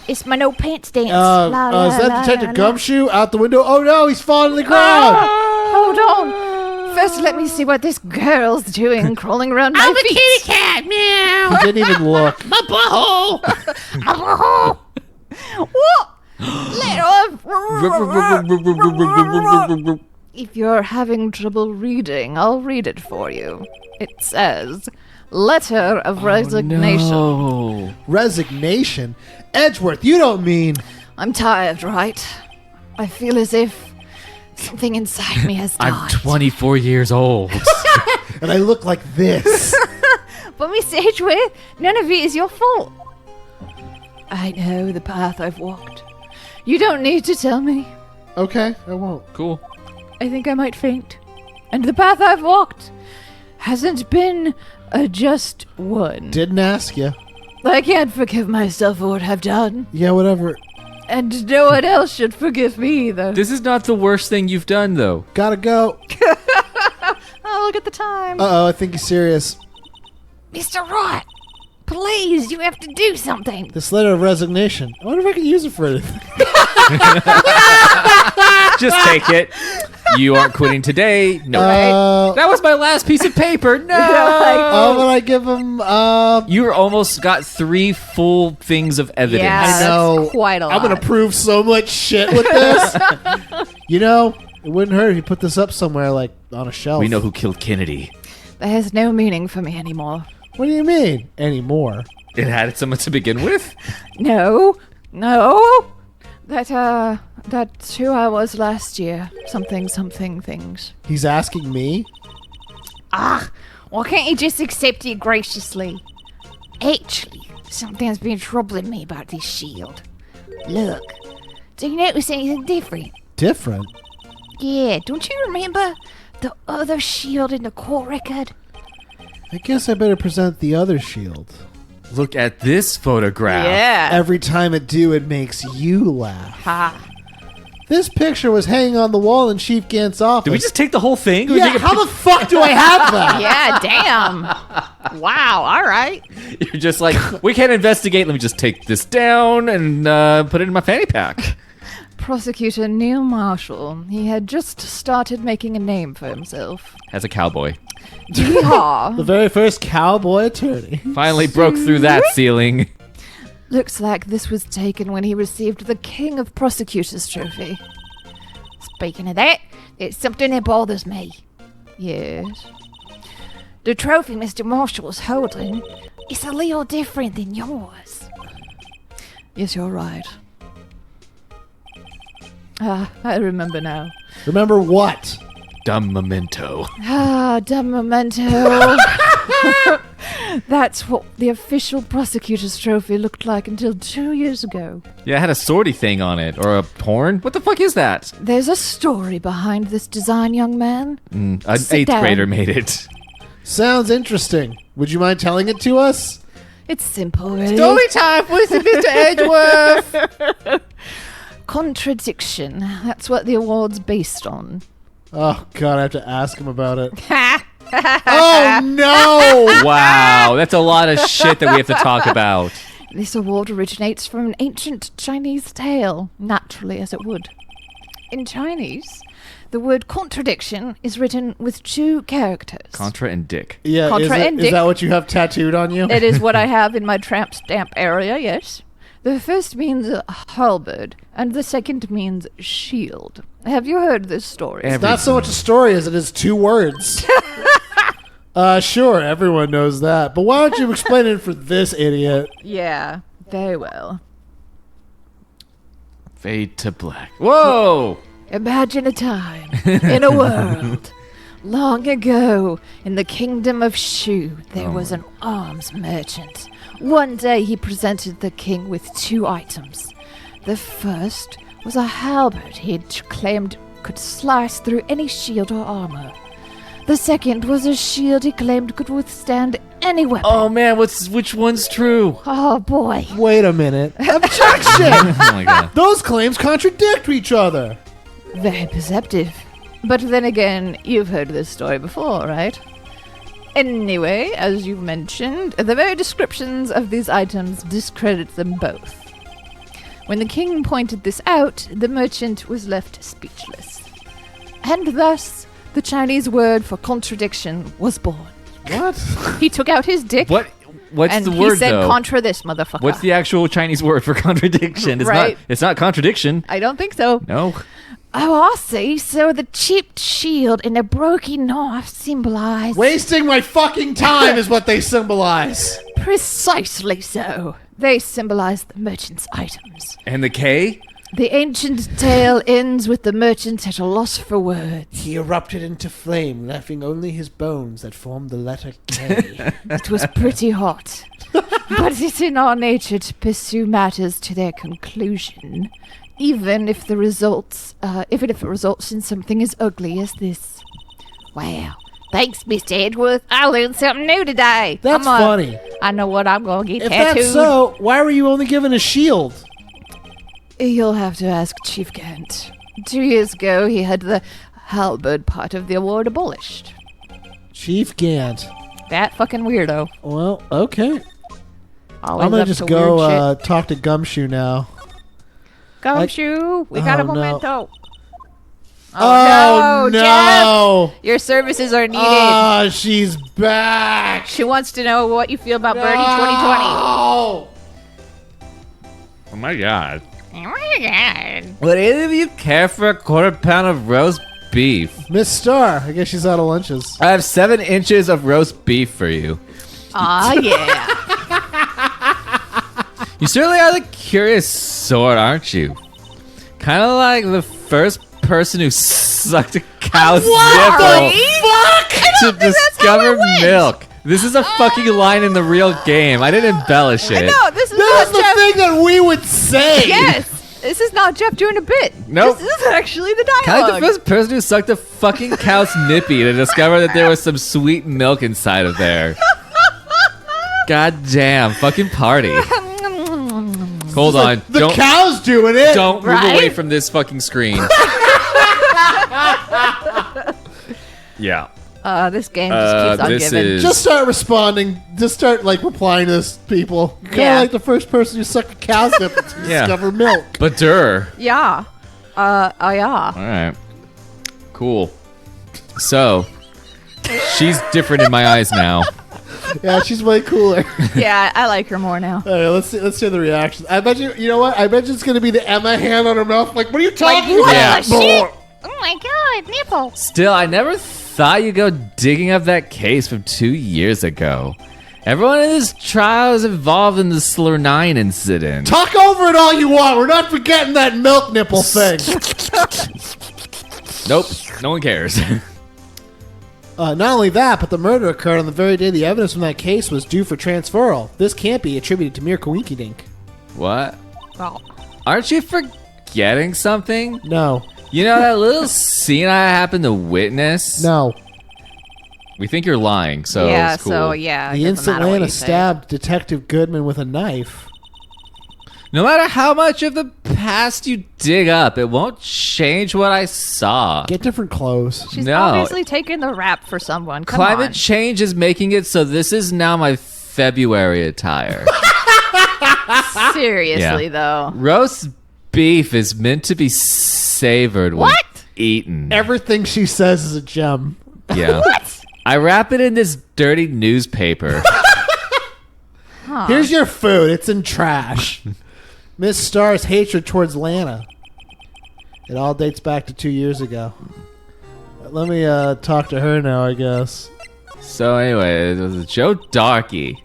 It's my no pants dance. La, la, Is that la, Detective la, la. Gumshoe out the window? Oh no, he's falling to the ground. Hold on. First, let me see what this girl's doing crawling around my feet. Cat, meow. He didn't even look. My butthole. My butthole. What? If you're having trouble reading, I'll read it for you. It says, Letter of Resignation. No. Resignation? Edgeworth, you don't mean... I'm tired, right? I feel as if something inside me has died. I'm 24 years old. And I look like this. But Miss Edgeworth, none of it is your fault. I know the path I've walked. You don't need to tell me. Okay, I won't. Cool. I think I might faint. And the path I've walked hasn't been a just one. Didn't ask you. I can't forgive myself for what I've done. Yeah, whatever. And no one else should forgive me either. This is not the worst thing you've done, though. Gotta go. Oh, look at the time. Uh-oh, I think he's serious. Mr. Wright, please, you have to do something. This letter of resignation. I wonder if I can use it for anything. Just take it. You aren't quitting today. No. That was my last piece of paper. No. Oh, but I give him, You almost got 3 full things of evidence. Yeah. I That's know. quite a I'm gonna lot. prove so much shit with this. You know, it wouldn't hurt if you put this up somewhere, like, on a shelf. We know who killed Kennedy. That has no meaning for me anymore. What do you mean? Anymore? It had someone to begin with. No. That's who I was last year. Something things. He's asking me? Why can't you just accept it graciously? Actually, something's been troubling me about this shield. Look, do you notice anything different? Different? Yeah, don't you remember the other shield in the court record? I guess I better present the other shield. Look at this photograph. Yeah. Every time it do, it makes you laugh. Ha. This picture was hanging on the wall in Chief Gant's office. Did we just take the whole thing? Did we Yeah, take a how the fuck do I have that? Yeah, damn. Wow, all right. You're just like, we can't investigate. Let me just take this down and put it in my fanny pack. Prosecutor Neil Marshall. He had just started making a name for himself. As a cowboy. Yeehaw. The very first cowboy attorney. Finally broke through that ceiling. Looks like this was taken when he received the King of Prosecutors trophy. Speaking of that, it's something that bothers me. Yes. The trophy Mr. Marshall's holding is a little different than yours. Yes, you're right. I remember now. Remember what? Dumb memento. Ah, dumb memento. That's what the official prosecutor's trophy looked like until 2 years ago. Yeah, it had a swordy thing on it. Or a horn. What the fuck is that? There's a story behind this design, young man. An Sit 8th down. grader made it. Sounds interesting. Would you mind telling it to us? It's simple, really. time for Mr. Edgeworth. Contradiction. That's what the award's based on. Oh, God, I have to ask him about it. Oh, no! Wow, that's a lot of shit that we have to talk about. This award originates from an ancient Chinese tale, naturally as it would. In Chinese, the word contradiction is written with 2 characters. Contra and Dick. Yeah, Contra and is Dick. that what you have tattooed on you? It is what I have in my tramp stamp area, yes. The first means halberd, and the second means shield. Have you heard this story? It's not so much a story as it is 2 words. Sure, everyone knows that. But why don't you explain it for this idiot? Yeah, very well. Fade to black. Whoa! Imagine a time in a world. Long ago, in the kingdom of Shu, there was an arms merchant. One day he presented the king with 2 items. The first was a halberd he claimed could slice through any shield or armor. The second was a shield he claimed could withstand any weapon. Oh man, which one's true? Oh boy. Wait a minute. Objection! Oh my god. Those claims contradict each other. Very perceptive. But then again, you've heard this story before, right? Anyway, as you mentioned, the very descriptions of these items discredit them both. When the king pointed this out, the merchant was left speechless. And thus, the Chinese word for contradiction was born. What? He took out his dick What's and the he word said, though? contra this, motherfucker. What's the actual Chinese word for contradiction? It's Right. not. It's not contradiction. I don't think so. No. Oh, I see. So the chipped shield and the broken knife symbolize... Wasting my fucking time is what they symbolize. Precisely so. They symbolize the merchant's items. And the K? The ancient tale ends with the merchant at a loss for words. He erupted into flame, left only his bones that formed the letter K. It was pretty hot. But it's in our nature to pursue matters to their conclusion, even if the results, if it results in something as ugly as this. Wow. Thanks, Mr. Edgeworth. I learned something new today. That's funny. I know what I'm going to get If tattooed. that's so, why were you only given a shield? You'll have to ask Chief Gant. 2 years ago, he had the halberd part of the award abolished. Chief Gant. That fucking weirdo. Well, okay. Always I'm gonna up just to go weird shit. talk to Gumshoe now. Gumshoe, we got a Oh, no. memento. Oh, no, Jeff! Your services are needed. Oh, she's back. She wants to know what you feel about Birdie 2020. Oh. Oh my god. Oh my god. Would either of you care for a quarter-pound of roast beef? Miss Star, I guess she's out of lunches. I have 7 inches of roast beef for you. Aw, yeah. You certainly are the curious sort, aren't you? Kind of like the first person who sucked a cow's nipple to discover milk. This is a fucking line in the real game. I didn't embellish it. No, this is That's not the Jeff. thing that we would say. Yes, this is not Jeff doing a bit. Nope. This is actually the Kind of like dialogue. the first person who sucked a fucking cow's nippy to discover that there was some sweet milk inside of there. God damn, fucking party. Hold on. The cow's doing it. Don't move Right? away from this fucking screen. Yeah. This game just keeps on this giving. is- Just start responding. Just start replying to this people. Kind of Yeah. like the first person who sucked a cow's nipple to Yeah. discover milk. But yeah. Yeah. Yeah. All right. Cool. So, she's different in my eyes now. Yeah, she's way cooler. Yeah, I like her more now. All right, let's see the reactions. I bet you know what? I bet you it's gonna be the Emma hand on her mouth. Like, what are you talking about? Yeah. Shit. Oh my god, nipple. Still, I never thought you'd go digging up that case from 2 years ago. Everyone in this trial is involved in the Slur 9 incident. Talk over it all you want. We're not forgetting that milk nipple thing. Nope. No one cares. Not only that, but the murder occurred on the very day the evidence from that case was due for transferal. This can't be attributed to mere coinkydink. What? Oh. Aren't you forgetting something? No. You know that little scene I happened to witness? No. We think you're lying, so yeah, it's cool. so yeah. it The doesn't instant matter what Lana you say. stabbed Detective Goodman with a knife. No matter how much of the past you dig up, it won't change what I saw. Get different clothes. She's No. obviously taking the rap for someone. Come Climate on. change is making it so this is now my February attire. Seriously, Yeah. though. Roast beef is meant to be savored when What? eaten. Everything she says is a gem. Yeah. I wrap it in this dirty newspaper. Here's your food. It's in trash. Miss Starr's hatred towards Lana. It all dates back to 2 years ago. Let me talk to her now, I guess. So anyway, it was Joe Darkey.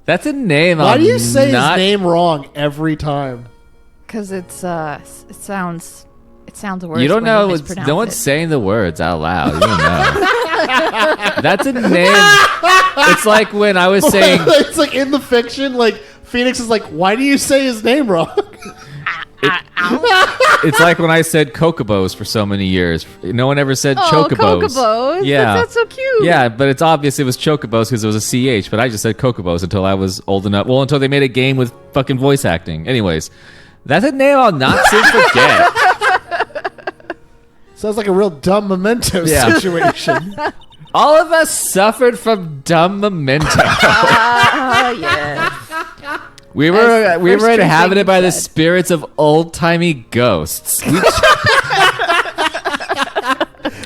That's a name. Why I'm do you say not... his name wrong every time? Because it sounds worse. You don't when know. mispronounce No one's it. saying the words out loud. You don't know. That's a name. It's like when I was saying. It's like in the fiction, like Phoenix is like, why do you say his name wrong? It's like when I said Chocobos for so many years. No one ever said Oh, Chocobos. Chocobos. Yeah. That's so cute. Yeah, but it's obvious it was Chocobos because it was a CH, but I just said Chocobos until I was old enough. Well, until they made a game with fucking voice acting. Anyways, that's a name I'll not soon forget. Sounds like a real dumb memento Yeah. situation. All of us suffered from dumb memento. Oh, yeah. We were As first inhabited by the said. spirits of old-timey ghosts.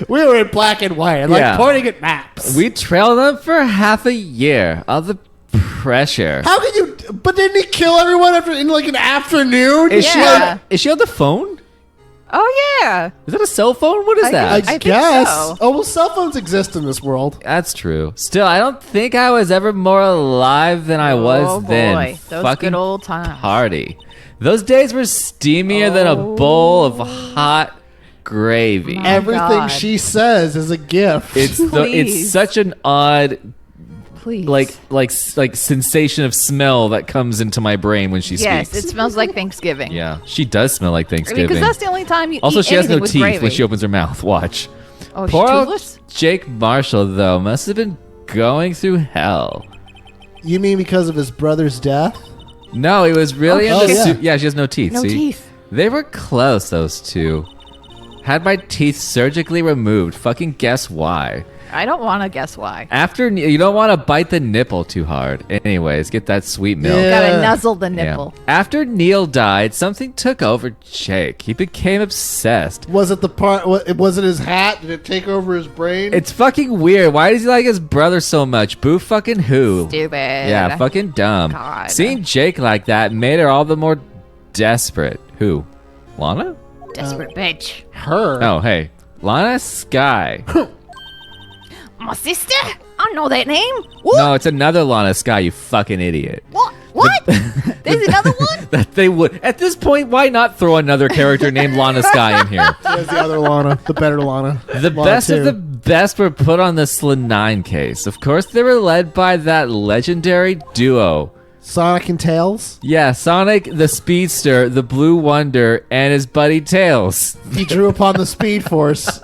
We were in black and white, like Yeah. pointing at maps. We trailed them for half a year of the pressure. How could you? But didn't he kill everyone after in like an afternoon? Is Yeah. she on the phone? Oh, yeah. Is that a cell phone? What is I that? I think guess. so. Oh well, cell phones exist in this world. That's true. Still, I don't think I was ever more alive than I was Oh, then. boy. Those Fucking good old times. party. Those days were steamier than a bowl of hot gravy. My Everything God. she says is a gift. It's it's Please. such an odd Please. like sensation of smell that comes into my brain when she Yes, speaks. it smells like Thanksgiving. Yeah, she does smell like I mean, Thanksgiving. because that's the only time you Also, eat she has no anything with teeth gravy. when she opens her mouth. Watch. Oh, she's Poor old toothless? Jake Marshall, though, must have been going through hell. You mean because of his brother's death? No, he was really Oh, into yeah. yeah, she has no teeth. No see? teeth. They were close, those two. Had my teeth surgically removed. Fucking guess why. I don't want to guess why. After you don't want to bite the nipple too hard. Anyways, get that sweet milk. Yeah. Gotta nuzzle the Yeah. nipple. After Neil died, something took over Jake. He became obsessed. Was it the part? Was it his hat? Did it take over his brain? It's fucking weird. Why does he like his brother so much? Boo fucking who? Stupid. Yeah, fucking dumb. God. Seeing Jake like that made her all the more desperate. Who? Lana? Desperate bitch. her. Oh, hey. Lana Sky. My sister? I know that name. No, it's another Lana Sky, you fucking idiot. What? What? There's another one? That they would. At this point, why not throw another character named Lana Sky in here? There's the other Lana, the better Lana. The Lana best of 2. the best were put on the Slanine case. Of course, they were led by that legendary duo. Sonic and Tails. Yeah, Sonic the Speedster, the Blue Wonder, and his buddy Tails. He drew upon the Speed Force.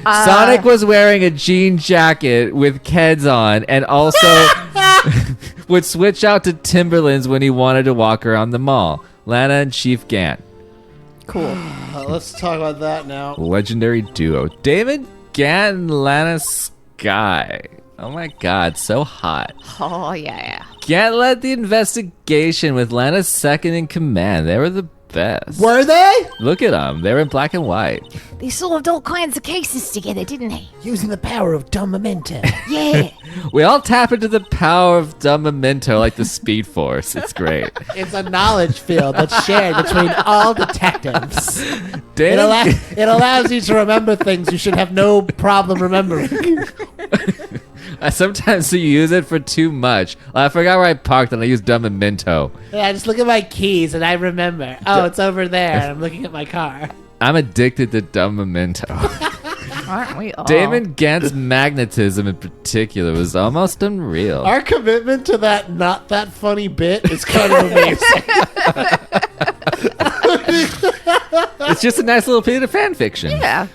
Sonic was wearing a jean jacket with Keds on and also would switch out to Timberlands when he wanted to walk around the mall. Lana and Chief Gant. Cool. Let's talk about that now. Legendary duo. David Gant and Lana Sky. Oh my god, so hot. Oh, yeah. Gant led the investigation with Lana second in command. They were the best. Were they? Look at them. They were in black and white. They solved all kinds of cases together, didn't they? Using the power of dumb memento. Yeah. We all tap into the power of dumb memento like the Speed Force. It's great. It's a knowledge field that's shared between all detectives. It, David, it allows you to remember things you should have no problem remembering. I sometimes use it for too much. I forgot where I parked and I used dumb memento. Yeah, I just look at my keys and I remember. Oh, it's over there. And I'm looking at my car. I'm addicted to dumb memento. Aren't we all? Damon Gant's magnetism in particular was almost unreal. Our commitment to that not that funny bit is kind of amazing. It's just a nice little bit of fan fiction. Yeah.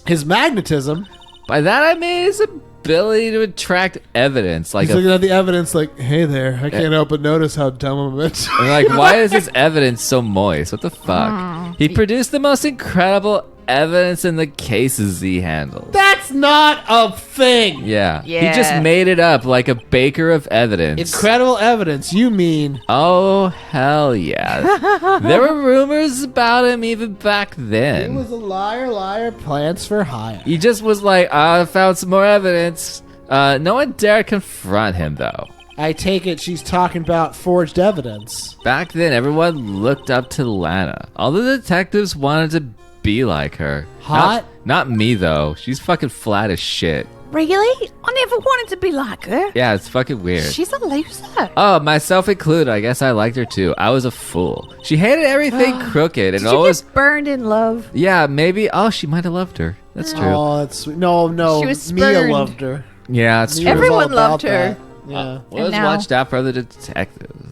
His magnetism. By that I mean his ability to attract evidence. Like, He's looking at the evidence like, hey there, I can't help but notice how dumb I'm at. like, why is this evidence so moist? What the fuck? He produced the most incredible evidence in the cases he handled. That's not a thing. Yeah. Yeah. He just made it up like a baker of evidence. Incredible evidence. You mean Oh, hell yeah. There were rumors about him even back he then. was a liar, plans for hire. He just was like, I found some more evidence. No one dared confront him, though. I take it she's talking about forged evidence. Back then, everyone looked up to Lana. All the detectives wanted to be like her. Hot? Not me, though. She's fucking flat as shit. Really? I never wanted to be like her. Yeah, it's fucking weird. She's a loser. Oh, myself included. I guess I liked her too. I was a fool. She hated everything crooked and Did you always. get burned in love? Yeah, maybe. Oh, she might have loved her. That's true. Oh, that's sweet. No. She was Mia spurned. loved her. Yeah, it's Mia true. was Everyone all about loved her. that. Yeah. Let's now- watch out for the detectives.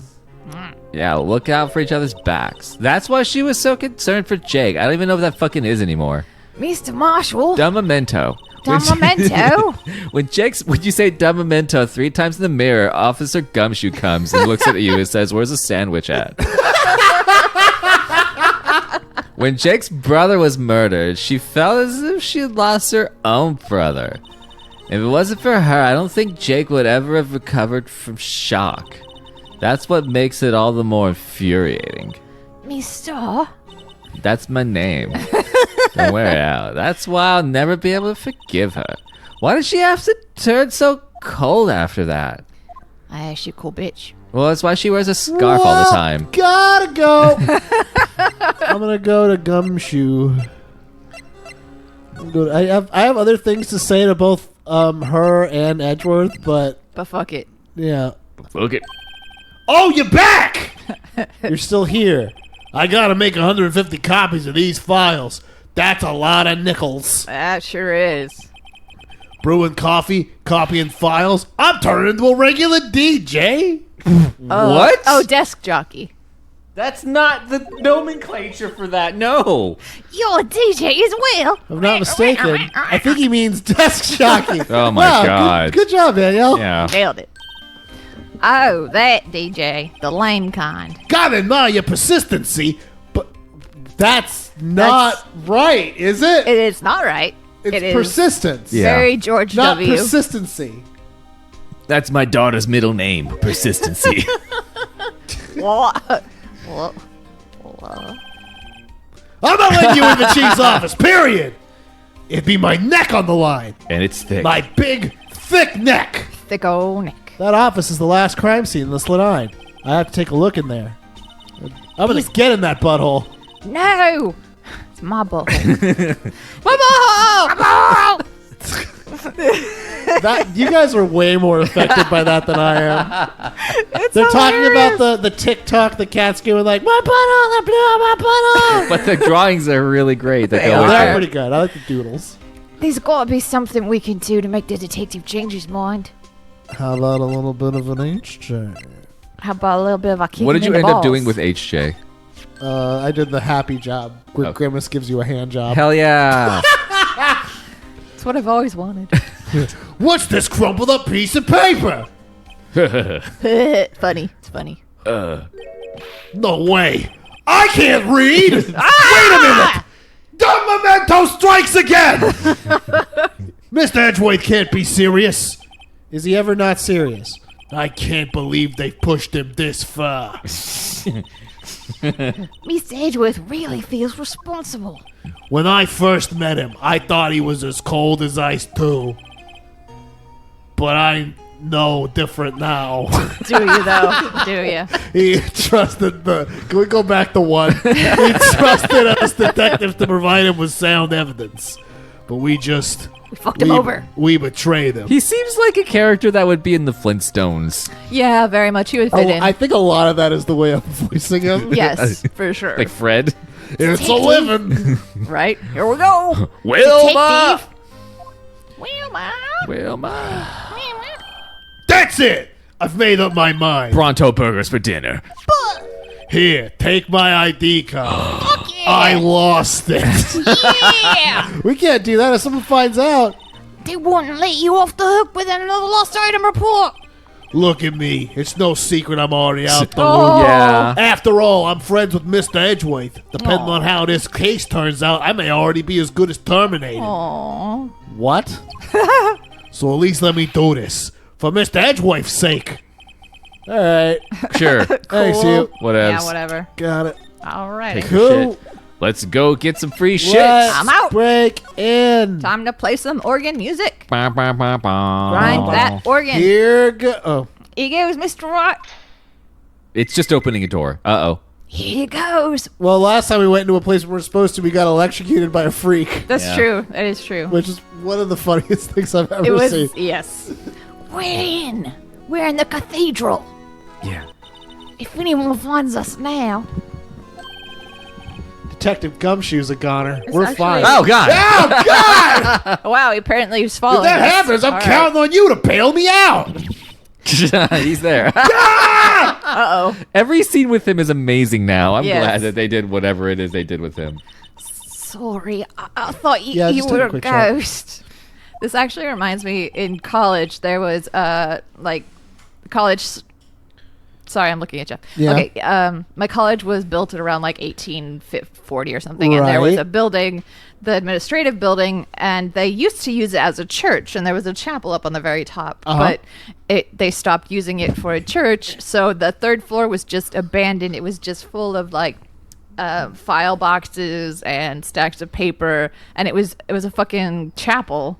Yeah, look out for each other's backs. That's why she was so concerned for Jake. I don't even know what that fucking is anymore. Mr. Marshall. Dumb memento. Dumb memento? When you say dumb memento 3 times in the mirror, Officer Gumshoe comes and looks at you and says, "Where's the sandwich at?" When Jake's brother was murdered, she felt as if she had lost her own brother. If it wasn't for her, I don't think Jake would ever have recovered from shock. That's what makes it all the more infuriating. Mr. That's my name. Don't wear it out. That's why I'll never be able to forgive her. Why did she have to turn so cold after that? I asked you, cool bitch. Well, that's why she wears a scarf all the time. Gotta go. I'm gonna go to Gumshoe. I have other things to say to both her and Edgeworth, but Fuck it. yeah. Okay. Oh, you're back! You're still here. I gotta make 150 copies of these files. That's a lot of nickels. That sure is. Brewing coffee, copying files. I'm turning into a regular DJ. What? Oh, desk jockey. That's not the nomenclature for that. No. You're a DJ as well. If I'm not mistaken, I think he means desk jockey. Oh my Wow, God. Good job, Danielle. Yeah. Nailed it. Oh, that DJ. The lame kind. Gotta admire your persistency, but that's not right, is it? It is not right. It's it is persistence. Yeah. very George Not W. persistency. That's my daughter's middle name, Persistency. What? I'm not letting you in the chief's office, period. It'd be my neck on the line. And it's thick. My big, thick neck. Thick old neck. That office is the last crime scene in the Slanine. I have to take a look in there. I'm gonna get in that butthole. No! It's my butthole. That you guys are way more affected by that than I am. They're talking about the TikTok the cat's doing, like my butthole, I blew out my butthole. But the drawings are really great. That go are. with They're it. pretty good. I like the doodles. There's got to be something we can do to make the detective change his mind. How about a little bit of an HJ? How about a little bit of a kick What did in you the end up balls? doing with HJ? I did the happy job where Oh. Grimace gives you a hand job. Hell yeah. That's what I've always wanted. What's this crumpled up piece of paper? Funny. It's funny. No way. I can't read. Wait a minute. Dumb memento strikes again. Mr. Edgeworth can't be serious. Is he ever not serious? I can't believe they pushed him this far. Mr. Edgeworth really feels responsible. When I first met him, I thought he was as cold as ice too. But I know different now. Do you, though? Do you? He trusted Can we go back to one? He trusted us detectives to provide him with sound evidence. But we fucked him over. We betrayed him. He seems like a character that would be in the Flintstones. Yeah, very much. He would fit in. I think a lot of that is the way I'm voicing him. Yes, for sure. Like Fred. It's a living. Right, here we go. Wilma! Wilma. Wilma. That's it. I've made up my mind. Bronto burgers for dinner. Here, take my ID card. Fuck yeah. I lost it. Yeah. We can't do that if someone finds out. They wouldn't let you off the hook with another lost item report. Look at me. It's no secret I'm already out the Oh. loop. Yeah. After all, I'm friends with Mr. Edgeworth. Depending on how this case turns out, I may already be as good as terminated. Aw. What? So at least let me do this. For Mr. Edgeworth's sake. All right. Sure. Thanks, you. Whatevs. Yeah, whatever. Got it. Alrighty. Take Cool. your shit. Let's go get some free shit. Let's I'm out. break in. Time to play some organ music. Grind Grind that organ. Here go. Oh. Here goes Mr. Wright. It's just opening a door. Uh-oh. Here goes. Well, last time we went into a place we we're supposed to, we got electrocuted by a freak, That's Yeah. true. That is true. which is one of the funniest things I've ever It was, seen. yes. We're in. We're in the cathedral. Yeah. If anyone finds us now, Detective Gumshoe's a goner. It's We're actually- fine. Oh, God. Oh, God! Wow, apparently he's If following that us. happens, I'm All right. counting on you to bail me out. He's there. Uh-oh. Every scene with him is amazing now. I'm Yes. glad that they did whatever it is they did with him. sorry, I thought Yeah, you just take were a a quick shot. ghost. This actually reminds me, in college, there was, college... Sorry, I'm looking at you. Yeah. Okay, my college was built at around, 1840 or something, and there was Right. a building, the administrative building, and they used to use it as a church, and there was a chapel up on the very top, but they stopped using it for a church, so the third floor was just abandoned. It was just full of, file boxes and stacks of paper, and it was a fucking chapel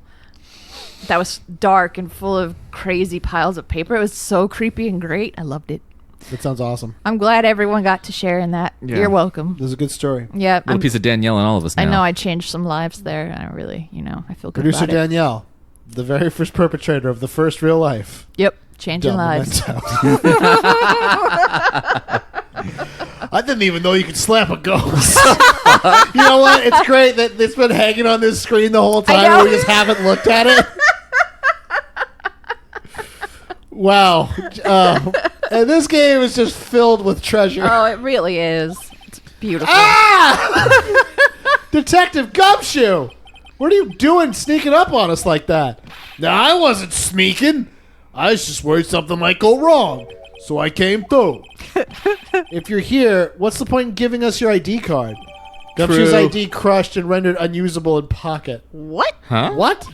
that was dark and full of crazy piles of paper. It was so creepy and great. I loved it. That sounds awesome. I'm glad everyone got to share in that. Yeah. You're welcome. This is a good story. Yeah, Little piece of Danielle and all of us now. I know I changed some lives there, and I really, I feel good Producer about it. Danielle, the very first perpetrator of the first real life. Yep, changing lives. I didn't even know you could slap a ghost. You know what? It's great that it's been hanging on this screen the whole time know. and we just haven't looked at it. Wow. And this game is just filled with treasure. Oh, it really is. It's beautiful. Ah! Detective Gumshoe! What are you doing sneaking up on us like that? Now, I wasn't sneaking. I was just worried something might go wrong. So I came through. If you're here, what's the point in giving us your ID card? Gumshoe's True. ID crushed and rendered unusable in pocket. What? Huh? What?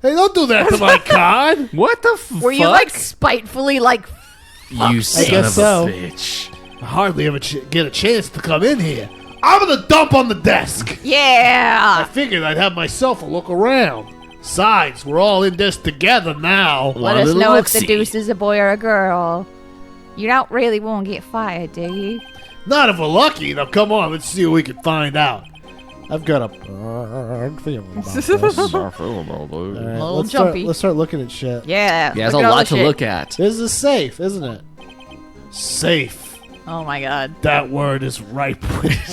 Hey, don't do that to my card. What the fuck? Were you spitefully You son guess of so. a bitch. I hardly ever get a chance to come in here. I'm gonna dump on the desk. I Yeah. figured I'd have myself a look around. Besides, we're all in this together now. Let us know if the deuce is a boy or a girl. You don't really want to get fired, do you? Not if we're lucky. Now, come on, let's see what we can find out. I've got a bad feeling about this. All right, Little let's jumpy. start looking at shit. Yeah. Yeah, there's a look at all lot the to shit. look at. This is safe, isn't it? Safe. Oh my god. That word is ripe.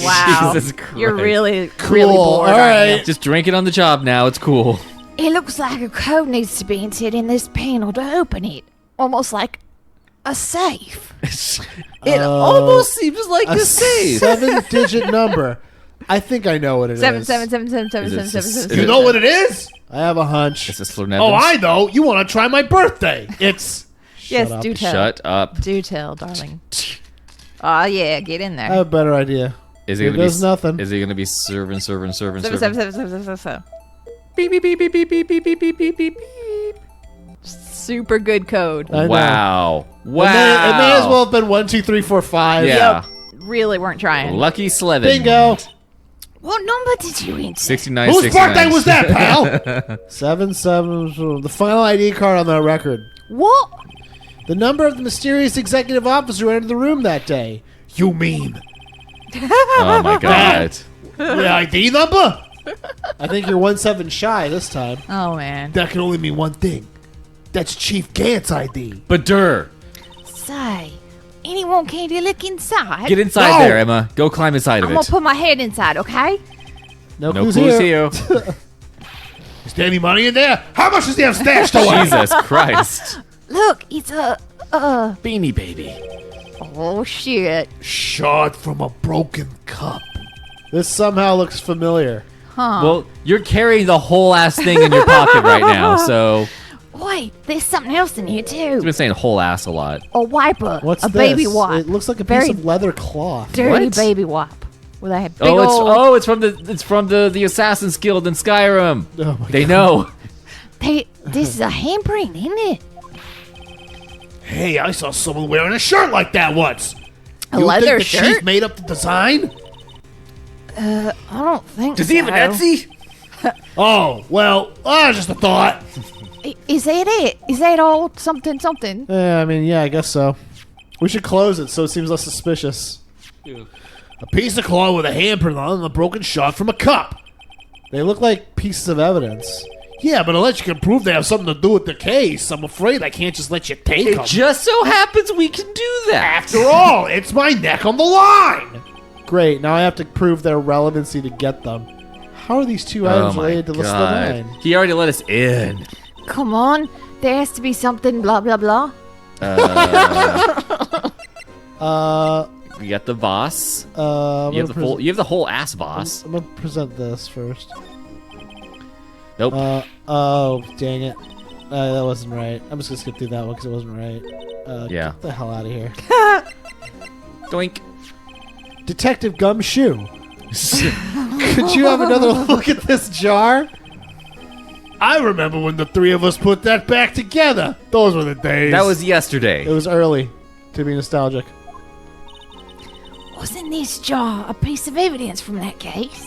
Wow. Jesus You're Christ. really Cool. bored. All aren't right. you? Just drink it on the job now. It's cool. It looks like a code needs to be entered in this panel to open it. Almost like a safe. It almost seems like A the safe. 7-digit number. I think I know what it is. Seven, seven, seven, seven, seven, Is seven, it- seven, is seven, it- You know what it is? I have a hunch. Is this Lord Oh, Nevins? I know. You want to try my birthday. It's Yes, up. do tell. Shut up. Do tell, darling. Oh yeah, get in I have there. a better idea. Is it Here gonna goes be nothing. Is he gonna be serving? Seven, seven, seven, seven, seven, seven, seven. Beep beep beep beep beep beep beep beep beep beep beep. Super good code. I know. Wow! Wow! It may as well have been 1, 2, 3, 4, 5. Yeah. Really weren't trying. Lucky Slevin. Bingo. What number did you enter? 69. whose 69. birthday was that, pal? 7, 7. The final ID card on that record. What? The number of the mysterious executive officer who entered the room that day. You mean Oh my god! the ID number? I think you're 1 7 shy this time. Oh man. That can only mean one thing. That's Chief Gant's ID. Badur. Say, Any more candy look inside? Get inside there, Emma. Go climb inside of I'm gonna it. put my head inside, okay? No No clues clues here. here. Is there any money in there? How much does he have stashed away? Jesus Christ. Look, it's a Beanie Baby. oh shit. Shard from a broken cup. This somehow looks familiar. Well, you're carrying the whole ass thing in your pocket right now, so Wait, there's something else in here I've too. been saying whole ass a lot. A wiper. What's a this? baby wipe. It looks like a Very piece of leather cloth. dirty What? baby wipe. With a big Oh, old it's from the Assassin's Guild in Skyrim. Oh my They God. know. this is a handprint, isn't it? Hey, I saw someone wearing a shirt like that once. A You leather think the shirt? chief made up the design? I don't think Does so. he have an Etsy? Oh, well, just a thought. Is that it? Is that all something something? I mean, yeah, I guess so. We should close it so it seems less suspicious. A piece of cloth with a handprint on it and a broken shot from a cup. They look like pieces of evidence. Yeah, but unless you can prove they have something to do with the case, I'm afraid I can't just let you take them. It just so happens we can do that. After all, it's my neck on the line. Great, now I have to prove their relevancy to get them. How are these two items related to the line? He already let us in. Come on, there has to be something. Blah blah blah. We got the boss. I'm You have gonna you have the whole ass boss. I'm gonna present this first. Nope. Oh, dang it. That wasn't right. I'm just gonna skip through that one because it wasn't right. Yeah. Get the hell out of here. Doink. Detective Gumshoe. Could you have another look at this jar? I remember when the three of us put that back together. Those were the days. That was yesterday. It was early to be nostalgic. Wasn't this jar a piece of evidence from that case?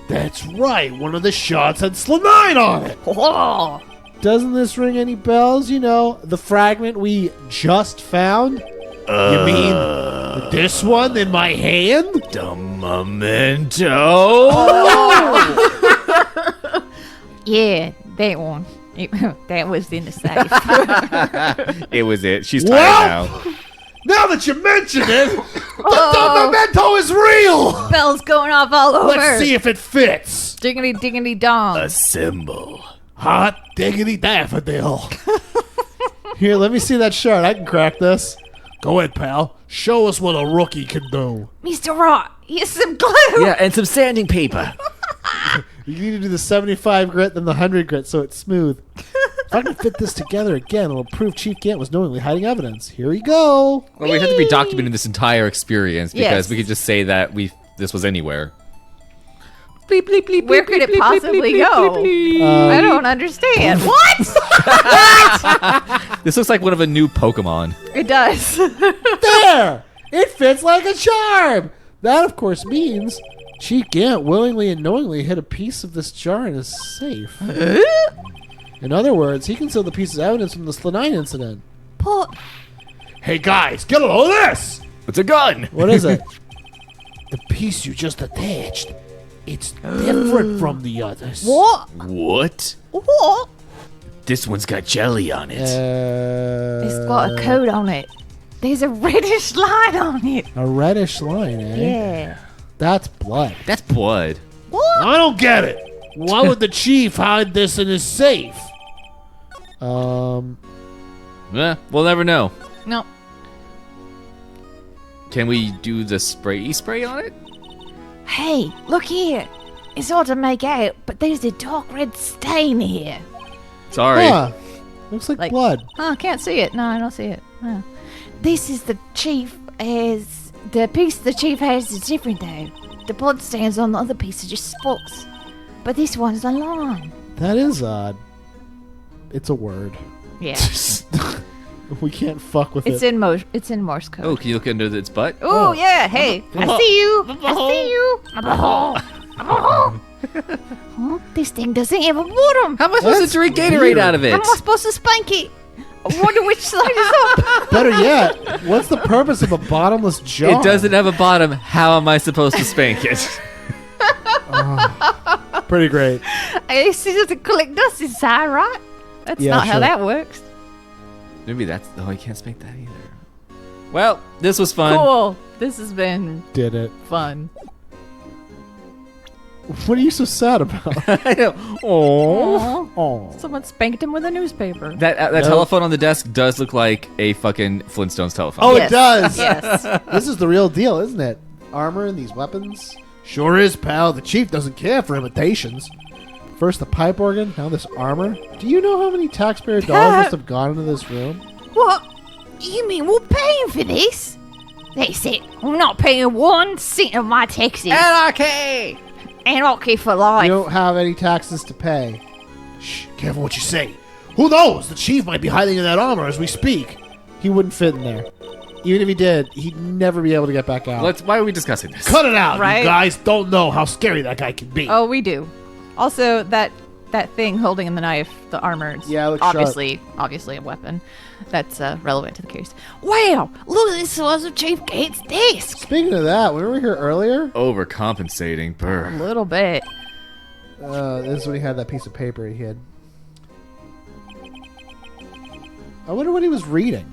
That's right. One of the shots had Slanine on it. Oh, Doesn't this ring any bells? You know, the fragment we just found? You mean this one in my hand? The memento. yeah, that one. That was in the safe. It was it. She's tired Well, now. now that you mention it, the memento is real. Bells going off all over. Let's see if it fits. Diggity diggity dong. Assemble. Hot diggity daffodil. Here, let me see that shard. I can crack this. Go ahead, pal. Show us what a rookie can do. Mr. Rock, here's some glue. Yeah, and some sanding paper. You need to do the 75 grit, then the 100 grit, so it's smooth. If I can fit this together again, it'll prove Chief Gant was knowingly hiding evidence. Here we go. Well, we have to be documenting this entire experience because Yes. we could just say that this was anywhere. Bleep, bleep, bleep, Where bleep, could it bleep, bleep, possibly bleep, go? bleep, bleep. I don't understand. What? This looks like one of a new Pokemon. It does. There! It fits like a charm! That, of course, means Chief Gant willingly and knowingly hid a piece of this jar in his safe. In other words, he concealed the piece of evidence from the Slanine incident. But Hey, guys, get a load of this. It's a gun. What is it? The piece you just attached. It's different from the others. what? What? What? This one's got jelly on it. It's got a code on it. There's a reddish line on it. A reddish line, eh? Yeah. That's blood. That's blood. What? I don't get it. Why would the chief hide this in his safe? We'll never know. No. Can we do the spray on it? Hey, look here. It's hard to make out, but there's a dark red stain here. Sorry. Huh. Looks like blood. Oh, can't see it. No, I don't see it. No. This is the chief as the piece the chief has is different though. The blood stains on the other piece are just spots, but this one's a line. That is odd. It's a word. Yeah, We can't fuck with it's it. in It's in Morse code. Oh, can you look under its butt? Oh yeah. Hey, I see you. I see you. Huh? This thing doesn't have a bottom. How am I supposed to drink Gatorade out of it? How am I supposed to spank it? I wonder which side is up. Better yet, what's the purpose of a bottomless jar? It doesn't have a bottom. How am I supposed to spank it? Pretty great. I see to collect dust inside, right? That's Yeah, not how sure. that works. Maybe that's. Oh, I can't spank that either. Well, this was fun. Cool. This has been Did it. fun. What are you so sad about? Oh. Oh. Someone spanked him with a newspaper. That telephone on the desk does look like a fucking Flintstones telephone. Oh, Yes. it does. Yes. This is the real deal, isn't it? Armor and these weapons. Sure is, pal. The chief doesn't care for imitations. First the pipe organ, now this armor. Do you know how many taxpayer dollars must have gone into this room? What? You mean we're paying for this? That's it. I'm not paying 1 cent of my taxes. Anarchy! Anarchy for life. You don't have any taxes to pay. Shh, careful what you say. Who knows? The chief might be hiding in that armor as we speak. He wouldn't fit in there. Even if he did, he'd never be able to get back out. Why are we discussing this? Cut it out. Right? You guys don't know how scary that guy can be. Oh, we do. Also, that thing holding the knife, the armor, is Yeah, it looks sharp. obviously a weapon. That's relevant to the case. Wow, look at the size of Chief Gates' desk. Speaking of that, when we were here earlier, Overcompensating. A Brr. little bit. this is when he had that piece of paper he hid. I wonder what he was reading.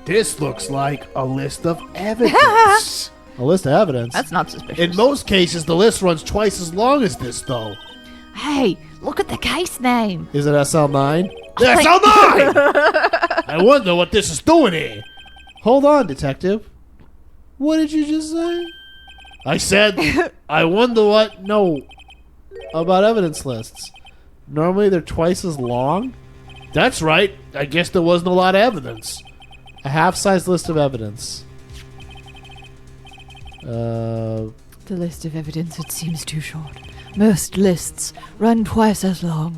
This looks like a list of evidence. A list of evidence. That's not suspicious. In most cases, the list runs twice as long as this, though. Hey, look at the case name. Is it SL9? That's all mine! I wonder what this is doing here. Hold on, detective. What did you just say? I said, I wonder what... No. About evidence lists. Normally they're twice as long. That's right. I guess there wasn't a lot of evidence. A half-size list of evidence. The list of evidence, it seems too short. Most lists run twice as long.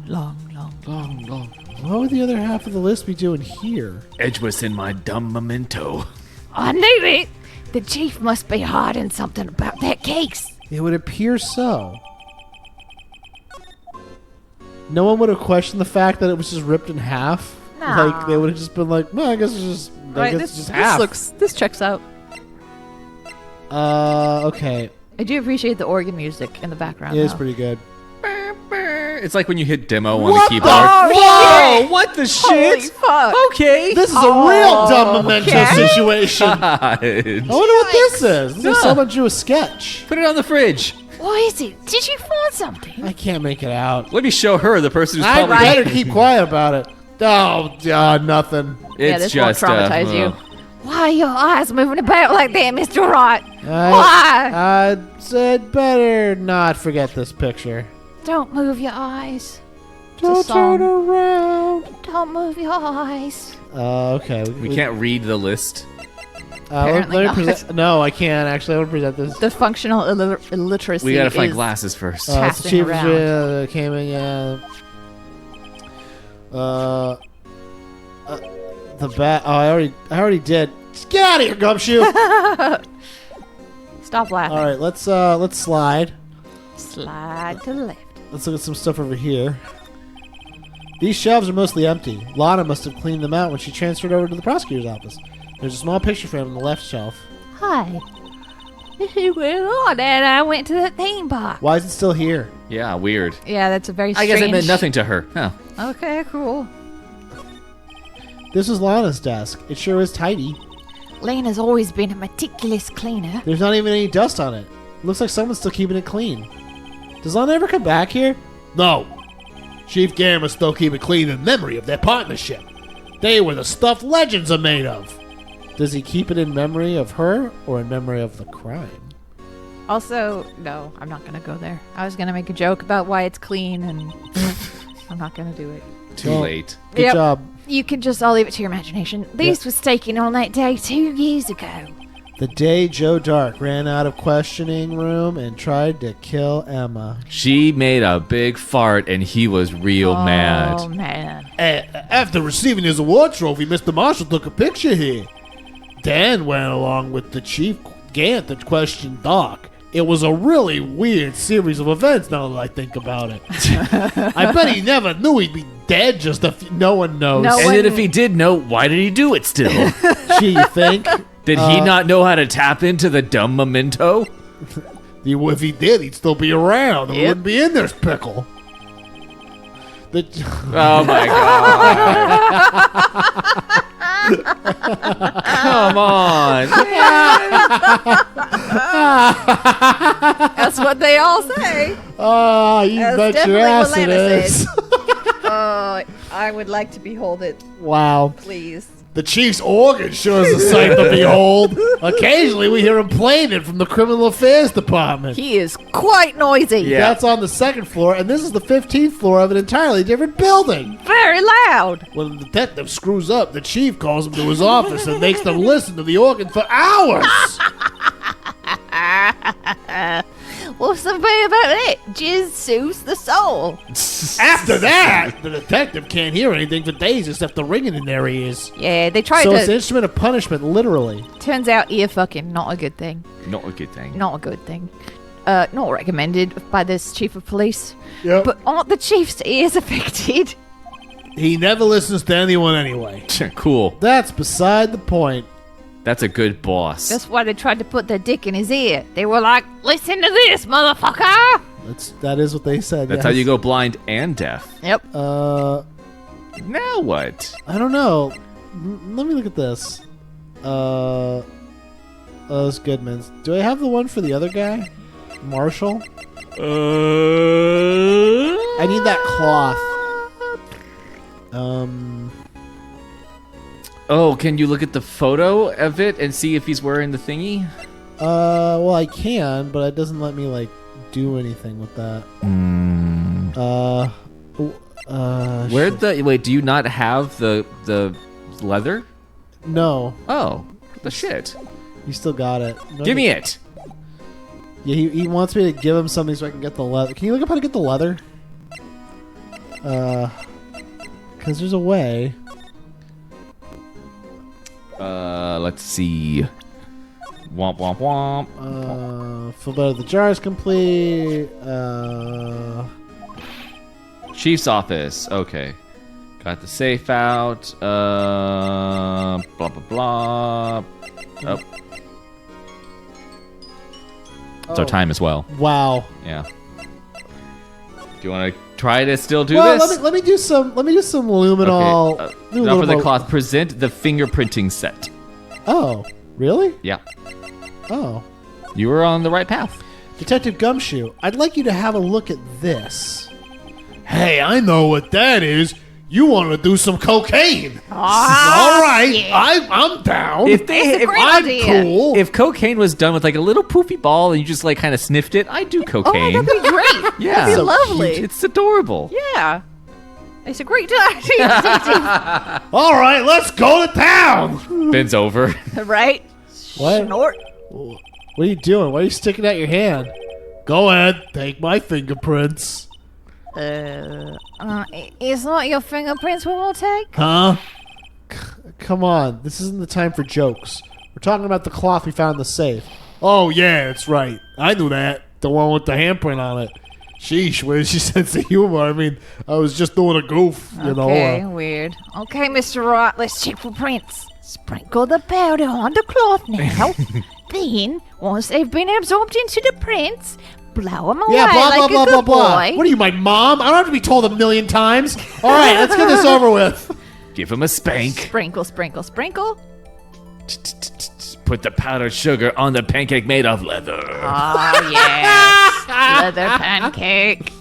What would the other half of the list be doing here? Edgeworth's in my dumb memento. I knew it. The chief must be hiding something about that case. It would appear so. No one would have questioned the fact that it was just ripped in half. Nah. Like they would have just been like, "No, I guess it's just, I guess it's just half." This checks out. Okay, I do appreciate the organ music in the background. it is though. pretty good. It's like when you hit demo on What the the keyboard. Whoa! What the Holy shit? fuck! Okay. This is a real dumb memento okay. situation. God. I wonder what this is. This is like Yeah. someone drew a sketch. Put it on the fridge. What is it? Did you find something? I can't make it out. Let me show her the person who's I probably. better keep quiet about it. Oh, nothing. It's this won't just traumatize you. Why are your eyes moving about like that, Mr. Wright? I Why? said better not forget this picture. Don't move your eyes. Don't song. turn around. Don't move your eyes. Okay. We can't read the list. Apparently let me not. present. No, I can't. Actually, I want to present this. The functional illiteracy. We gotta find is glasses first. It's the passing chief around. came in. Yeah. The bat. Oh, I already did. Just get out of here, Gumshoe. Stop laughing. All right, let's slide. Slide to the left. Let's look at some stuff over here. These shelves are mostly empty. Lana must have cleaned them out when she transferred over to the prosecutor's office. There's a small picture frame on the left shelf. Hi. Well, and I went to the theme park. Why is it still here? Yeah, weird. Yeah, that's a very I strange... guess it meant nothing to her. Huh. Okay, cool. This is Lana's desk. It sure is tidy. Lena's always been a meticulous cleaner. There's not even any dust on it. Looks like someone's still keeping it clean. Does Lana ever come back here? No. Chief Gare must still keep it clean in memory of their partnership. They were the stuff legends are made of. Does he keep it in memory of her or in memory of the crime? Also, no, I'm not going to go there. I was going to make a joke about why it's clean, and I'm not going to do it. Too Well, late. Good Yep. job. You can just, I'll leave it to your imagination. This was taken on that day 2 years ago. The day Joe Dark ran out of questioning room and tried to kill Emma. She made a big fart and he was real Oh, mad. man. After receiving his award trophy, Mr. Marshall took a picture here. Dan went along with the Chief Gant that questioned Doc. It was a really weird series of events now that I think about it. I bet he never knew he'd be dead just no one knows. No And one- then if he did know, why did he do it still? Gee, you think? Did he not know how to tap into the dumb memento? If he did, he'd still be around. He Yep. wouldn't be in this pickle. Oh my god. Come on. That's what they all say. Oh, you That's bet your definitely ass what it Lana is. I would like to behold it, Wow. please. The chief's organ sure is a sight to behold. Occasionally, we hear him playing it from the criminal affairs department. He is quite noisy. Yeah. That's on the second floor, and this is the 15th floor of an entirely different building. Very loud. When the detective screws up, the chief calls him to his office and makes them listen to the organ for hours. What's the thing about it? Jizz soothes the soul. After that, the detective can't hear anything for days except the ringing in their ears. Yeah, they tried So it's an to. instrument of punishment, literally. Turns out ear fucking not a good thing. Not a good thing. Not a good thing. Not recommended by this chief of police. Yep. But aren't the chief's ears affected? He never listens to anyone anyway. Cool. That's beside the point. That's a good boss. That's why they tried to put their dick in his ear. They were like, listen to this, motherfucker! That is what they said. That's how you go blind and deaf. Yep. Now what? I don't know. Let me look at this. That's Goodman's. Do I have the one for the other guy? Marshall? I need that cloth. Oh, can you look at the photo of it and see if he's wearing the thingy? Well, I can, but it doesn't let me, like, do anything with that. Where'd shit. the wait? Do you not have the leather? No, Oh, the shit! you still got it. No, Give me it. Yeah, he wants me to give him something so I can get the leather. Can you look up how to get the leather? Because there's a way. Let's see. Womp womp womp. Fill better the jar is complete. Chief's office. Okay. Got the safe out. Blah blah blah. Oh. It's our time as well. Wow. Yeah. Do you want to try to still do Well, this? let me do some luminol. Okay. do a Now for little the more- cloth. Present the fingerprinting set. Oh, really? Yeah. Oh. You were on the right path. Detective Gumshoe, I'd like you to have a look at this. Hey, I know what that is. You want to do some cocaine. Ah, All right, yeah. I'm down. If they, It's a if, great I'm idea. cool. if cocaine was done with like a little poofy ball and you just like kind of sniffed it, I'd do Oh, cocaine. that'd be great. Yeah. That'd be So lovely. It's adorable. Yeah. It's a great idea, detective. All right, let's go to town. Bends over. Right? What? Snort. What are you doing? Why are you sticking out your hand? Go ahead, take my fingerprints. It's not your fingerprints we will take? Huh? Come on, this isn't the time for jokes. We're talking about the cloth we found in the safe. Oh yeah, that's right. I knew that. The one with the handprint on it. Sheesh, where's your sense of humor? I mean, I was just doing a goof, you Okay, know. weird. Okay, Mr. Wright, let's check for prints. Sprinkle the powder on the cloth now. Then, once they've been absorbed into the prints, blow them away Yeah, blah, like blah, a blah, good blah, blah. boy. What are you, my mom? I don't have to be told a million times. All right, let's get this over with. Give him a spank. Sprinkle, sprinkle, sprinkle. Put the powdered sugar on the pancake made of leather. Oh, yes. Leather pancake.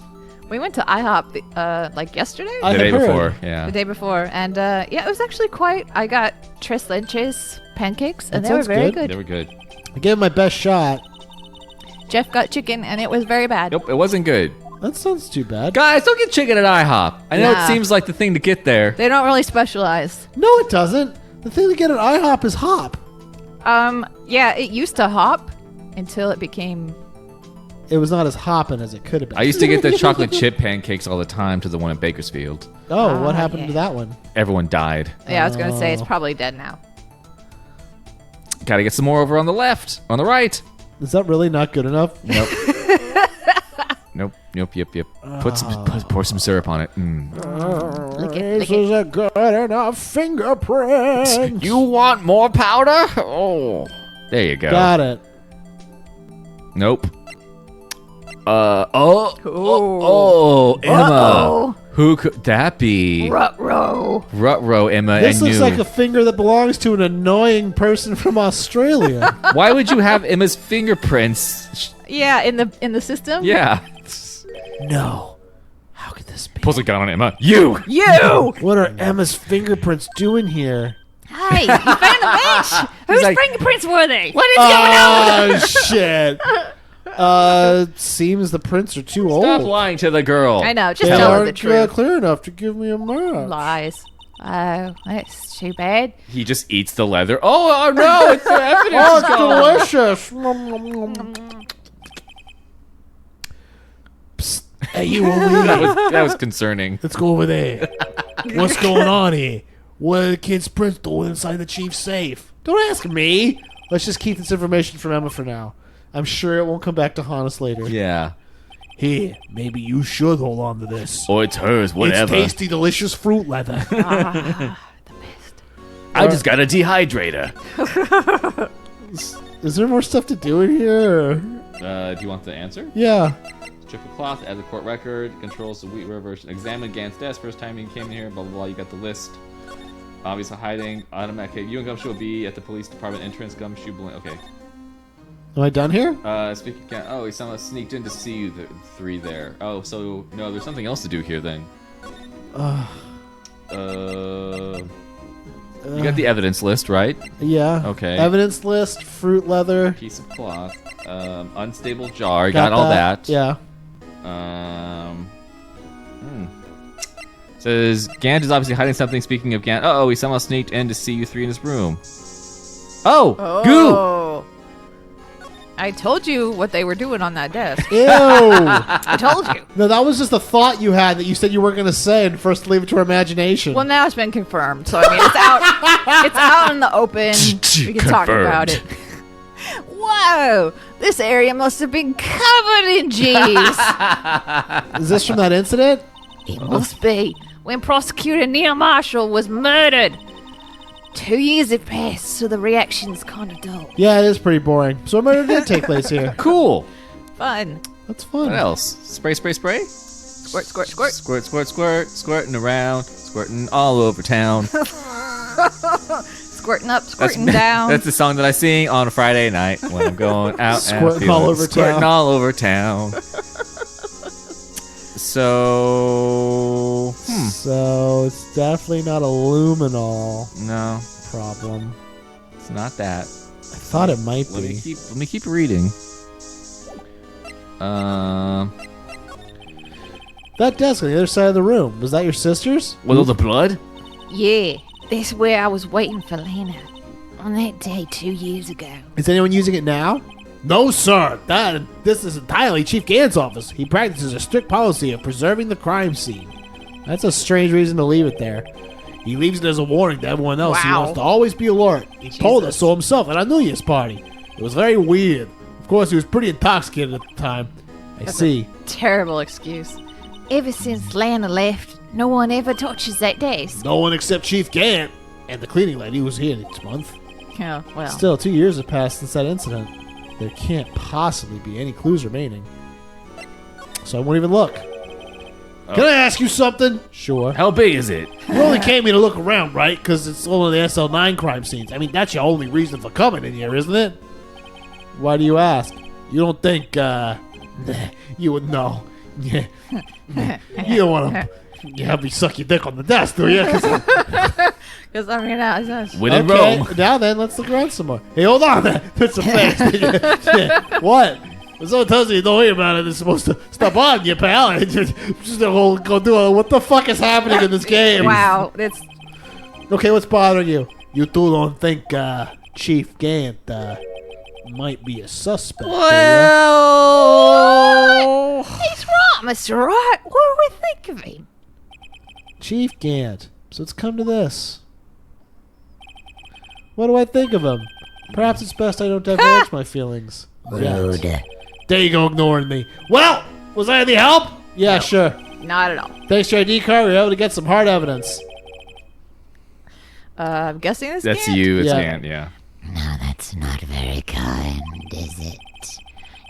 We went to IHOP, like yesterday? I The had day heard. before, The yeah. day before. And, yeah, it was actually quite... I got tres leches pancakes, and That they were sounds very good. They were good. I gave it my best shot. Jeff got chicken, and it was very bad. Nope, it wasn't good. That sounds too bad. Guys, don't get chicken at IHOP. I know Nah. it seems like the thing to get there. They don't really specialize. No, it doesn't. The thing to get at IHOP is hop. Yeah, it used to hop until it became... It was not as hopping as it could have been. I used to get the chocolate chip pancakes all the time to the one in Bakersfield. Oh, what happened yeah. to that one? Everyone died. Yeah, I was going to say, it's Oh. probably dead now. Gotta get some more over on the left. On the right. Is that really not good enough? Nope. Nope. Yep. Pour some syrup on it. Look at This is a good enough fingerprint. You want more powder? Oh. There you go. Got it. Nope. Emma. Uh-oh. Who could that be? Ruh-roh, Emma. This I looks knew. like a finger that belongs to an annoying person from Australia. Why would you have Emma's fingerprints? Yeah, in the system. Yeah. No. How could this be? Pulls a gun on Emma. You! You. What are Emma's fingerprints doing here? Hey, you found the witch! Whose like- fingerprints were they? What is going on? Oh, shit. Seems the prints are too Stop old. lying to the girl. I know. Just They tell her the aren't truth. clear enough to give me a mark. Lies. Oh, that's too bad. He just eats the leather. Oh no! It's the evidence. Oh, gone. it's delicious. Nom, nom, nom. Psst. Hey, you over here. That was concerning. Let's go over there. What's going on here? What are the kids' prints doing inside the chief's safe? Don't ask me. Let's just keep this information from Emma for now. I'm sure it won't come back to haunt us later. Yeah. Here, maybe you should hold on to this. Or it's hers. Whatever. It's tasty, delicious fruit leather. I just got a dehydrator. Is there more stuff to do in here? Do you want the answer? Yeah. Strip of cloth, add the court record, controls the wheat river, examine Gant's desk, first time he came here, blah, blah, blah, you got the list. Obviously hiding, automatic, you and Gumshoe will be at the police department entrance, Gumshoe, okay. Am I done here? Speaking of Gant, he somehow sneaked in to see you three there. Oh, so, no, there's something else to do here then. You got the evidence list, right? Yeah. Okay. Evidence list, fruit leather. Piece of cloth, unstable jar, got all that. Yeah. Says Gant is obviously hiding something. Speaking of Gant, he somehow sneaked in to see you three in his room. Goo! I told you what they were doing on that desk. Ew. I told you. No, that was just a thought you had that you said you weren't going to say and first leave it to our imagination. Well, now it's been confirmed. So I mean, it's out. It's out in the open. We can talk about it. Whoa! This area must have been covered in G's. Is this from that incident? It must be. When prosecutor Neil Marshall was murdered. 2 years have passed, so the reaction's kind of dull. Yeah, it is pretty boring. So a murder did take place here. Cool. Fun. That's fun. What else? Spray, spray, spray? Squirt, squirt, squirt. Squirt, squirt, squirt. Squirting around. Squirting all over town. Squirting up, squirting down. That's the song that I sing on a Friday night when I'm going out Squirting and feeling all over squirting town. all over town. So, So it's definitely not a luminol no, problem. it's not that. I thought it might Let be. me keep reading. That desk on the other side of the room, was that your sister's? With all the blood? Yeah, that's where I was waiting for Lena. On that day 2 years ago. Is anyone using it now? No, sir. This is entirely Chief Gant's office. He practices a strict policy of preserving the crime scene. That's a strange reason to leave it there. He leaves it as a warning to everyone else. He Wow. wants to always be alert. He told us so himself at our New Year's party. It was very weird. Of course, he was pretty intoxicated at the time. I see. Terrible excuse. Ever since Lana left, no one ever touches that desk. No one except Chief Gant and the cleaning lady who was here this month. Yeah, well. Still, 2 years have passed since that incident. There can't possibly be any clues remaining. So I won't even look. Can I ask you something? Sure. How big is it? You only came here to look around, right? Because it's all of the SL9 crime scenes. I mean, that's your only reason for coming in here, isn't it? Why do you ask? You don't think, you would know. Yeah. You don't want to have me suck your dick on the desk, do you? Because I mean, When in Okay, Rome. now then, let's look around some more. Hey, hold on. That's a face. Yeah. What? When someone tells you don't hear about it, it's supposed to stop on you, pal. Just go do it. What the fuck is happening in this game? wow, it's Okay, what's bothering you? You two don't think Chief Gant might be a suspect, do well. He's right, Mr. Wright. What do we think of him? ya? Chief Gant. So it's come to this. What do I think of him? Perhaps it's best I don't divulge my feelings. Rude. There you go, ignoring me. Well, was I any help? Yeah, sure. Not at all. Thanks to your ID card, we were able to get some hard evidence. I'm guessing it's That's Gant. you, it's Yeah. Gant, yeah. Now that's not very kind, is it?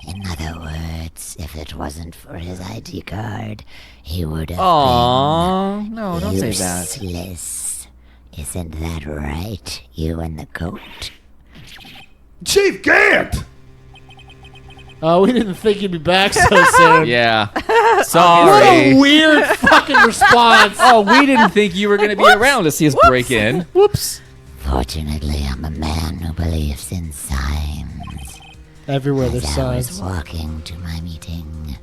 In other words, if it wasn't for his ID card, he would have Aww. No, been don't say that. useless. Isn't that right, you in the coat? Chief Gant! Oh, we didn't think you'd be back so soon. Yeah. What Sorry. a weird fucking response. Oh, we didn't think you were going to be around to see us break in. Whoops. Fortunately, I'm a man who believes in signs. Everywhere there's As I was signs. walking to my meeting,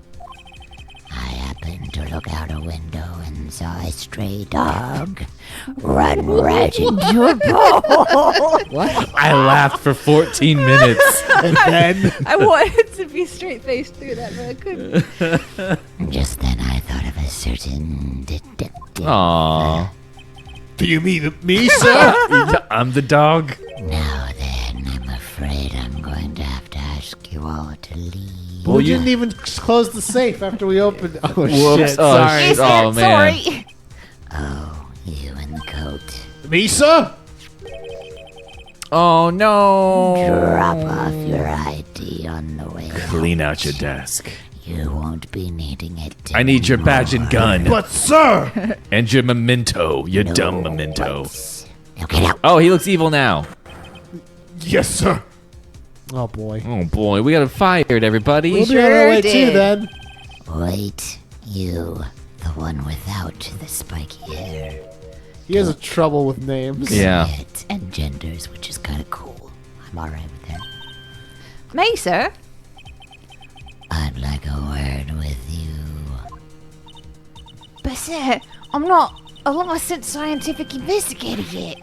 I happened to look out a window and saw a stray dog run right into your I laughed for 14 minutes. And then I wanted to be straight faced through that, but I couldn't. Just then I thought of a certain detective. Aww. do you mean me, sir? I'm the dog. Now then, I'm afraid I'm going to have to ask you all to leave. we didn't even close the safe after we opened. Oh Whoops. shit! Oh, Sorry. shit. Oh, man. Sorry. Oh, you in the coat. Me, sir? Oh, no. Drop off your ID on the way. Clean out your desk. You won't be needing it. I need your badge and gun. But sir, And your memento. Your dumb memento. Now get out. Oh, he looks evil now. yes, sir. Oh, boy. Oh, boy. We got him fired, everybody. We'll be on our way too did. then. Wait, you, the one without the spiky hair. He has a trouble with names. Yeah. It and genders, which is kind of cool. I'm alright with that. Me, sir? I'd like a word with you. But, sir, I'm not a licensed scientific investigator yet.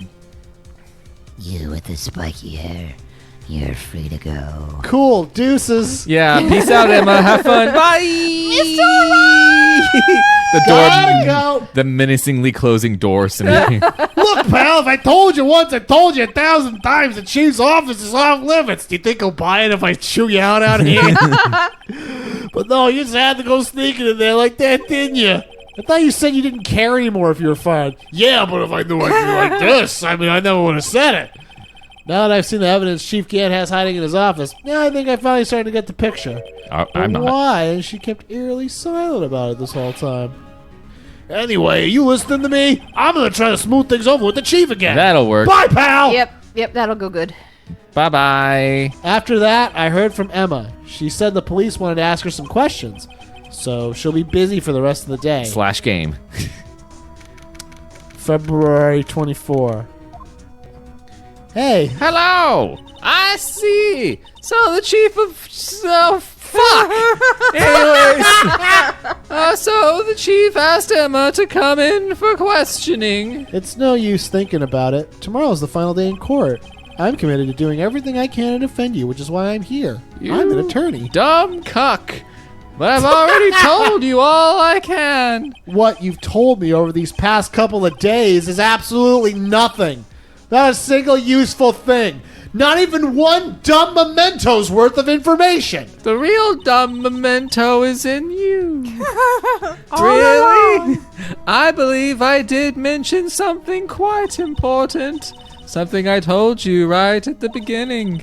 You with the spiky hair, you're free to go. Cool. Deuces. Yeah, peace out, Emma. Have fun. Bye. The Gotta door, go. the menacingly closing door scenario. Look, pal, if I told you once, I told you 1,000 times the chief's office is off limits. Do you think he'll buy it if I chew you out here? But no, you just had to go sneaking in there like that, didn't you? I thought you said you didn't care anymore if you were fired. Yeah, but if I knew I'd be like this, I mean, I never would have said it. Now that I've seen the evidence Chief Gant has hiding in his office, yeah, I think I finally started to get the picture. I'm not. Why is she kept eerily silent about it this whole time? Anyway, are you listening to me? I'm gonna try to smooth things over with the chief again. That'll work. Bye, pal. Yep, that'll go good. Bye-bye. After that, I heard from Emma. She said the police wanted to ask her some questions, so she'll be busy for the rest of the day. / game. February 24. Hey, Hello. I see. So the chief of... So, fuck. Anyways. So the chief asked Emma to come in for questioning. it's no use thinking about it. Tomorrow's the final day in court. I'm committed to doing everything I can to defend you, which is why I'm here. I'm an attorney. Dumb cuck. But I've already told you all I can. What you've told me over these past couple of days is absolutely nothing. Not a single useful thing. Not even one dumb memento's worth of information. The real dumb memento is in you. Really? I believe I did mention something quite important. Something I told you right at the beginning.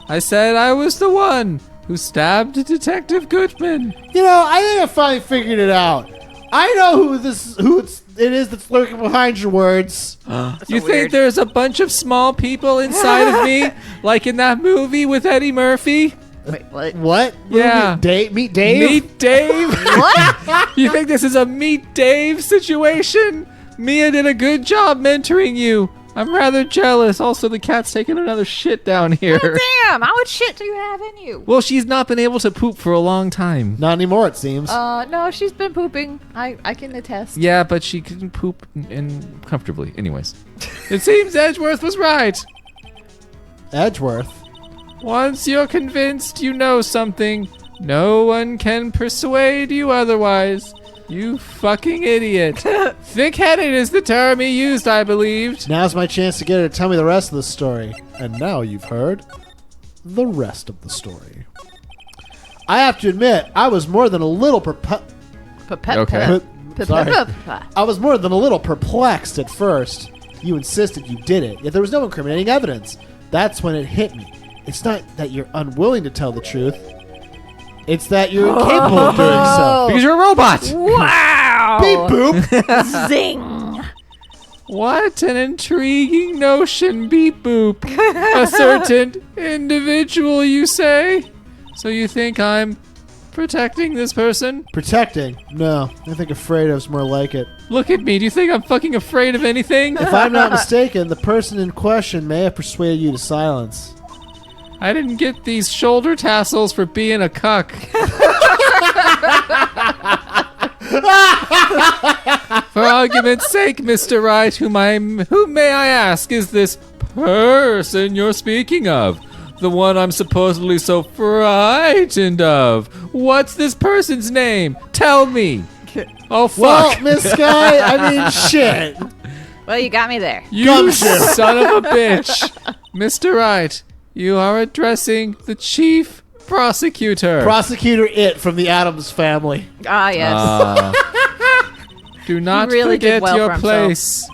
I said I was the one who stabbed Detective Goodman. You know, I think I finally figured it out. I know it is that's lurking behind your words. You think there's a bunch of small people inside of me, like in that movie with Eddie Murphy? Wait, what? What? Yeah. Meet Dave? Meet Dave? What? You think this is a Meet Dave situation? Mia did a good job mentoring you. I'm rather jealous. Also, the cat's taking another shit down here. Damn, how much shit do you have in you? Well, she's not been able to poop for a long time. Not anymore, it seems. No, she's been pooping. I can attest. Yeah, but she can poop in comfortably. Anyways, it seems Edgeworth was right. Edgeworth? Once you're convinced you know something, no one can persuade you otherwise. You fucking idiot. Thick-headed is the term he used, I believed. Now's my chance to get her to tell me the rest of the story. And now you've heard the rest of the story. I have to admit, I was more than a little Okay. Sorry. I was more than a little perplexed at first. You insisted you did it, yet there was no incriminating evidence. That's when it hit me. It's not that you're unwilling to tell the truth. It's that you're incapable of doing so. Because you're a robot. Wow! Beep boop. Zing! What an intriguing notion, Beep Boop. A certain individual, you say? So you think I'm protecting this person? Protecting? No, I think afraid of's more like it. Look at me. Do you think I'm fucking afraid of anything? If I'm not mistaken, the person in question may have persuaded you to silence. I didn't get these shoulder tassels for being a cuck. For argument's sake, Mr. Wright, who may I ask is this person you're speaking of? The one I'm supposedly so frightened of. What's this person's name? Tell me. Oh, fuck. Well, Miss Sky, I mean, shit. Well, you got me there. You son of a bitch. Mr. Wright, you are addressing the chief prosecutor. Prosecutor It from the Addams family. Ah, yes. Do not really did forget well your for himself. place.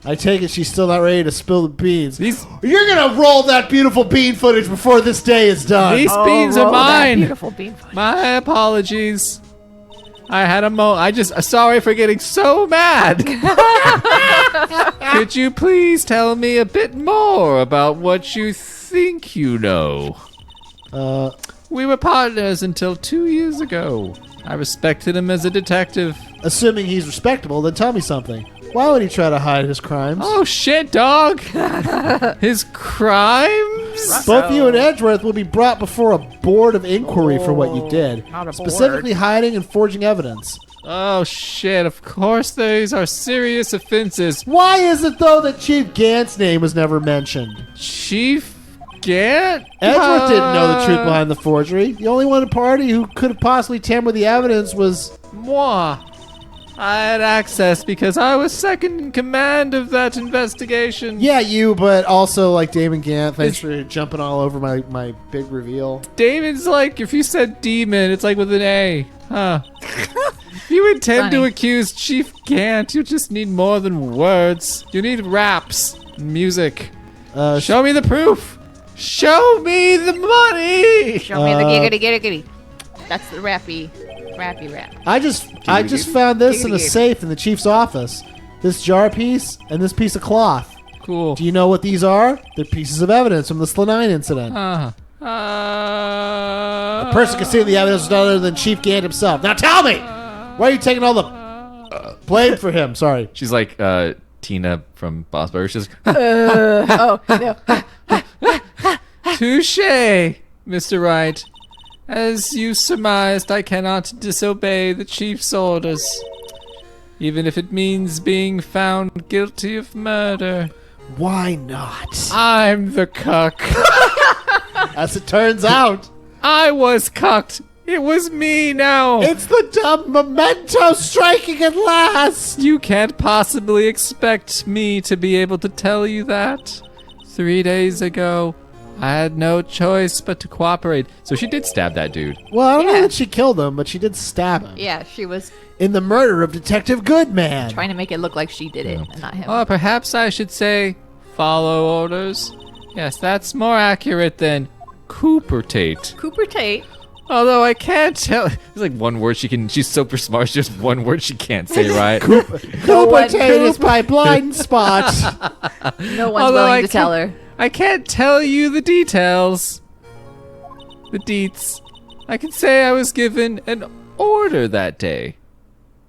I take it she's still not ready to spill the beans. These You're gonna roll that beautiful bean footage before this day is done. beans are roll that mine. beautiful bean footage. My apologies. I had a sorry for getting so mad. Could you please tell me a bit more about what you think you know? We were partners until 2 years ago. I respected him as a detective. Assuming he's respectable, then tell me something. Why would he try to hide his crimes? Oh shit, dog. His crimes? Both you and Edgeworth will be brought before a board of inquiry for what you did. Not a Specifically hiding and forging evidence. Oh shit, of course these are serious offenses. Why is it, though, that Chief Gant's name was never mentioned? Chief Gant? Edgeworth didn't know the truth behind the forgery. The only one party who could have possibly tampered with the evidence was... Moi. I had access because I was second in command of that investigation. Yeah, you, but also, like, Damon Gant. Thanks for jumping all over my big reveal. Damon's like, if you said demon, it's like with an A. Huh. If you intend to Funny. accuse Chief Gant, you just need more than words. You need raps, music. Show me the proof. Show me the money. Show me the giggity giggity. That's the rappy rap. I just found this in a safe in the chief's office. This jar piece and this piece of cloth. Cool. Do you know what these are? They're pieces of evidence from the Slanine incident. A A person concealing the evidence was none other than Chief Gant himself. Now tell me! Why are you taking all the blame for him? Sorry. She's like Tina from Boss Burger. She's Oh, no. touche, Mr. Wright. As you surmised, I cannot disobey the chief's orders, even if it means being found guilty of murder. Why not? I'm the cuck. As it turns out, I was cucked. It was me now. it's the dumb memento striking at last. You can't possibly expect me to be able to tell you that. 3 days ago, I had no choice but to cooperate. So she did stab that dude. Well, I don't know Yeah. that she killed him, but she did stab him. Yeah, she was In the murder of Detective Goodman. trying to make it look like she did it and not him. Or perhaps I should say, follow orders. Yes, that's more accurate than Cooper Tate. Cooper Tate. Although I can't tell. There's like one word she can. She's super smart. It's just one word she can't say right. Cooper Tate is my blind spot. No one's Although willing I to tell her. I can't tell you the details. The deets. I can say I was given an order that day.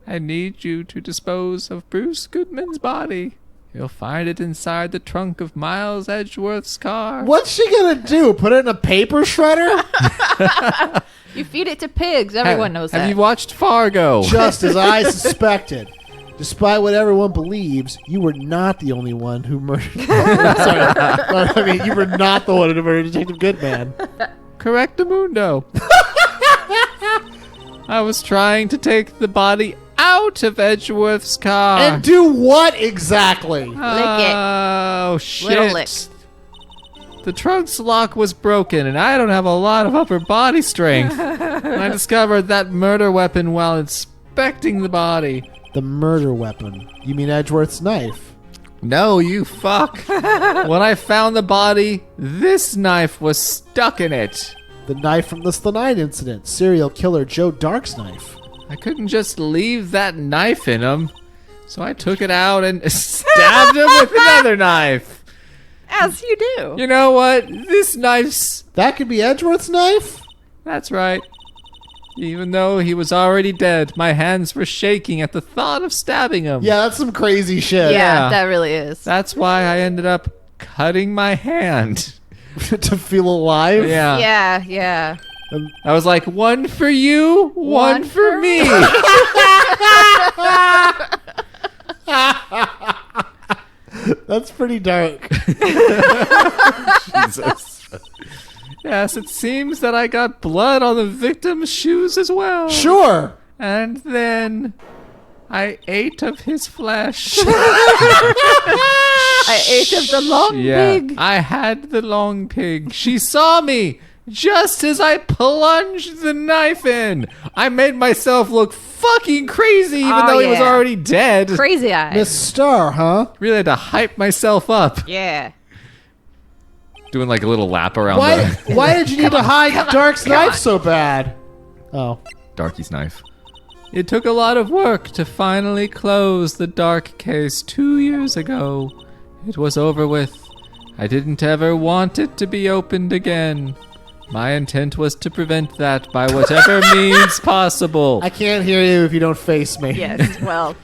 I need you to dispose of Bruce Goodman's body. You'll find it inside the trunk of Miles Edgeworth's car. What's she gonna do? Put it in a paper shredder? You feed it to pigs. Everyone knows that. Have you watched Fargo? Just as I suspected. Despite what everyone believes, you were not the only one who murdered. Sorry. I mean, you were not the one who murdered Detective Goodman. Correctamundo. I was trying to take the body out of Edgeworth's car. And do what exactly? Lick it. Oh, shit. Little lick. The trunk's lock was broken, and I don't have a lot of upper body strength. And I discovered that murder weapon while inspecting the body. The murder weapon. You mean Edgeworth's knife? No, you fuck. When I found the body, this knife was stuck in it. The knife from the Slanine incident. Serial killer Joe Dark's knife. I couldn't just leave that knife in him, so I took it out and stabbed him with another knife. As you do. You know what? This knife's... That could be Edgeworth's knife? That's right. Even though he was already dead, my hands were shaking at the thought of stabbing him. Yeah, that's some crazy shit. Yeah, Yeah. that really is. That's why I ended up cutting my hand. To feel alive? Yeah. Yeah. I was like, one for you, one for me. That's pretty dark. Jesus. Yes, it seems that I got blood on the victim's shoes as well. Sure. And then I ate of his flesh. I ate of the long pig. I had the long pig. She saw me just as I plunged the knife in. I made myself look fucking crazy even though he was already dead. Crazy eyes. Miss Star, huh? Really had to hype myself up. Yeah. Doing like a little lap around Why did you need to hide Dark's knife so bad? Oh. Darky's knife. It took a lot of work to finally close the Dark case 2 years ago. It was over with. I didn't ever want it to be opened again. My intent was to prevent that by whatever means possible. I can't hear you if you don't face me. Yes, well,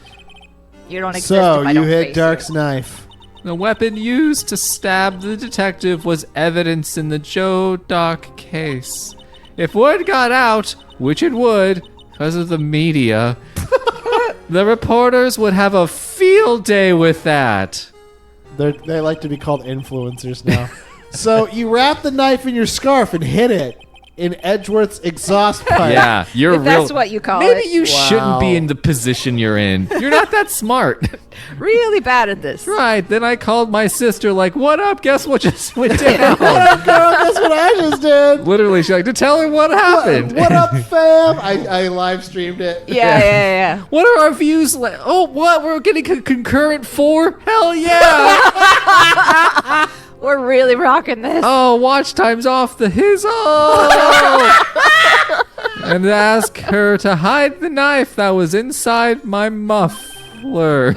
you don't exist So, if I you don't hit face Dark's you. knife. The weapon used to stab the detective was evidence in the Joe Doc case. If word got out, which it would, because of the media, the reporters would have a field day with that. They like to be called influencers now. So, you wrap the knife in your scarf and hit it in Edgeworth's exhaust pipe. Yeah, you're If real. that's what you call Maybe it. you Wow. shouldn't be in the position you're in. You're not that smart. Really bad at this. Right, then I called my sister like, what up? Guess what just went down? What up, girl? That's what I just did. Literally, she's like, to tell her what happened. What up, fam? I live streamed it. Yeah. What are our views like? Oh, what? We're getting concurrent 4? Hell yeah! We're really rocking this. Oh, watch time's off the hizzle! And ask her to hide the knife that was inside my muffler.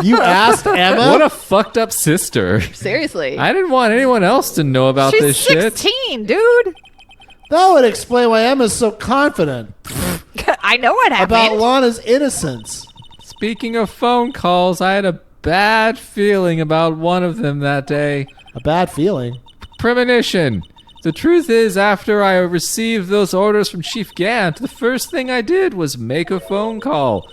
You asked Emma? What a fucked up sister. Seriously. I didn't want anyone else to know about She's this shit. 16, dude. That would explain why Emma's so confident I know what happened. about Lana's innocence. Speaking of phone calls, I had a bad feeling about one of them that day. A bad feeling. Premonition. The truth is, after I received those orders from Chief Gant, the first thing I did was make a phone call.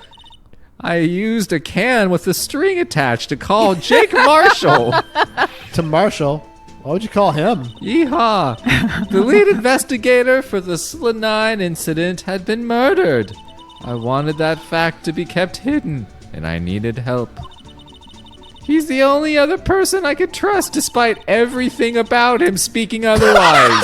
I used a can with a string attached to call Jake Marshall. To Marshall. Why would you call him? Yeehaw! The lead investigator for the Slanine incident had been murdered. I wanted that fact to be kept hidden, and I needed help. He's the only other person I could trust despite everything about him speaking otherwise.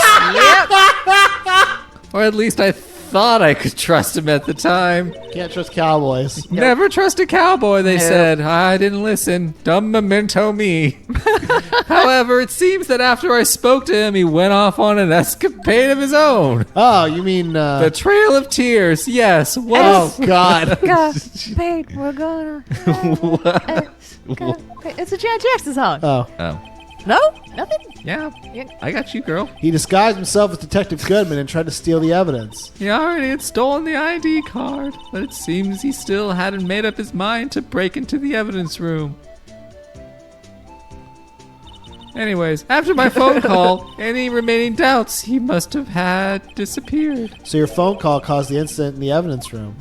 Or at least I thought I could trust him at the time. Can't trust cowboys. Never trust a cowboy, they said. I didn't listen. Dumb memento me. However, it seems that after I spoke to him, he went off on an escapade of his own. Oh, you mean, The Trail of Tears, yes. What oh, God. Wait, we're gonna. It's a Janet Jackson song. Oh. Oh, No? Nothing? yeah. I got you, girl. He disguised himself as Detective Goodman and tried to steal the evidence. He already had stolen the ID card, but it seems he still hadn't made up his mind to break into the evidence room. Anyways, after my phone call, any remaining doubts he must have had disappeared. So your phone call caused the incident in the evidence room.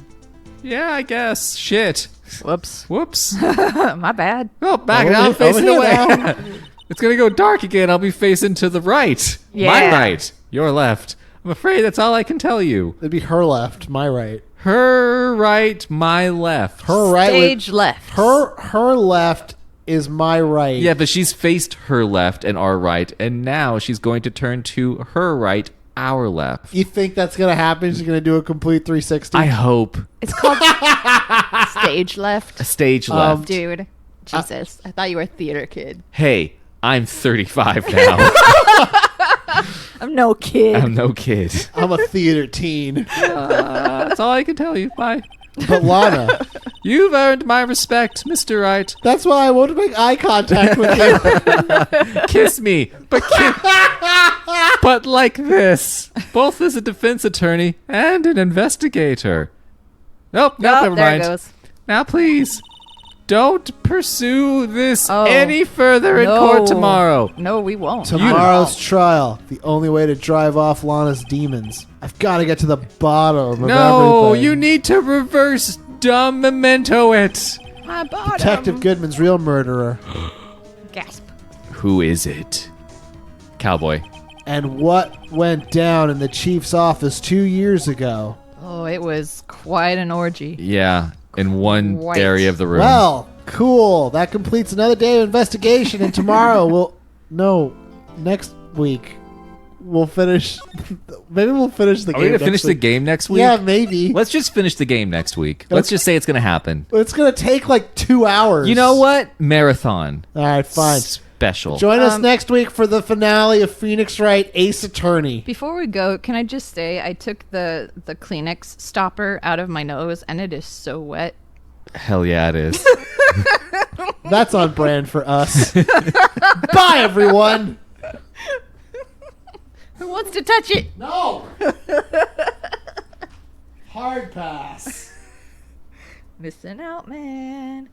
Yeah, I guess. Shit. Whoops. Whoops. My bad. Well, back Over now, here- facing over here away. now. It's gonna go dark again. I'll be facing to the right. My Yeah. right. Your left. I'm afraid that's all I can tell you. It'd be her left, my right. Her right, my left. Her right. Stage left. Her left is my right. Yeah, but she's faced her left and our right, and now she's going to turn to her right, our left. You think that's gonna happen? She's gonna do a complete 360. I hope. It's called stage left. A stage left. Dude. Jesus. I thought you were a theater kid. Hey, I'm 35 now. I'm I'm no kid. I'm no kid. I'm a theater teen. That's all I can tell you. Bye. But Lana, You've earned my respect, Mr. Wright. that's why I want to make eye contact with you. Kiss me, but like this. Both as a defense attorney and an investigator. Nope, never there mind. it goes. Now, please, don't pursue this Oh. any further in court tomorrow. No, we won't. Tomorrow's trial. The only way to drive off Lana's demons. I've got to get to the bottom of No, everything. you need to reverse dumb memento it. My bottom. Detective Goodman's real murderer. Gasp. Who is it? Cowboy. And what went down in the chief's office 2 years ago? Oh, it was quite an orgy. Yeah, in one Right. area of the room. Well, cool. That completes another day of investigation. And tomorrow next week we'll finish. Maybe we'll finish the Are game. we going to next finish the week. game next week? Yeah, maybe. Let's just finish the game next week. Let's just say it's going to happen. It's gonna take like 2 hours. You know what? Marathon. All right, fine. Special. Join us next week for the finale of Phoenix Wright Ace Attorney. Before we go, can I just say I took the Kleenex stopper out of my nose and it is so wet. Hell yeah, it is. That's on brand for us. Bye, everyone. Who wants to touch it? No. Hard pass. Missing out, man.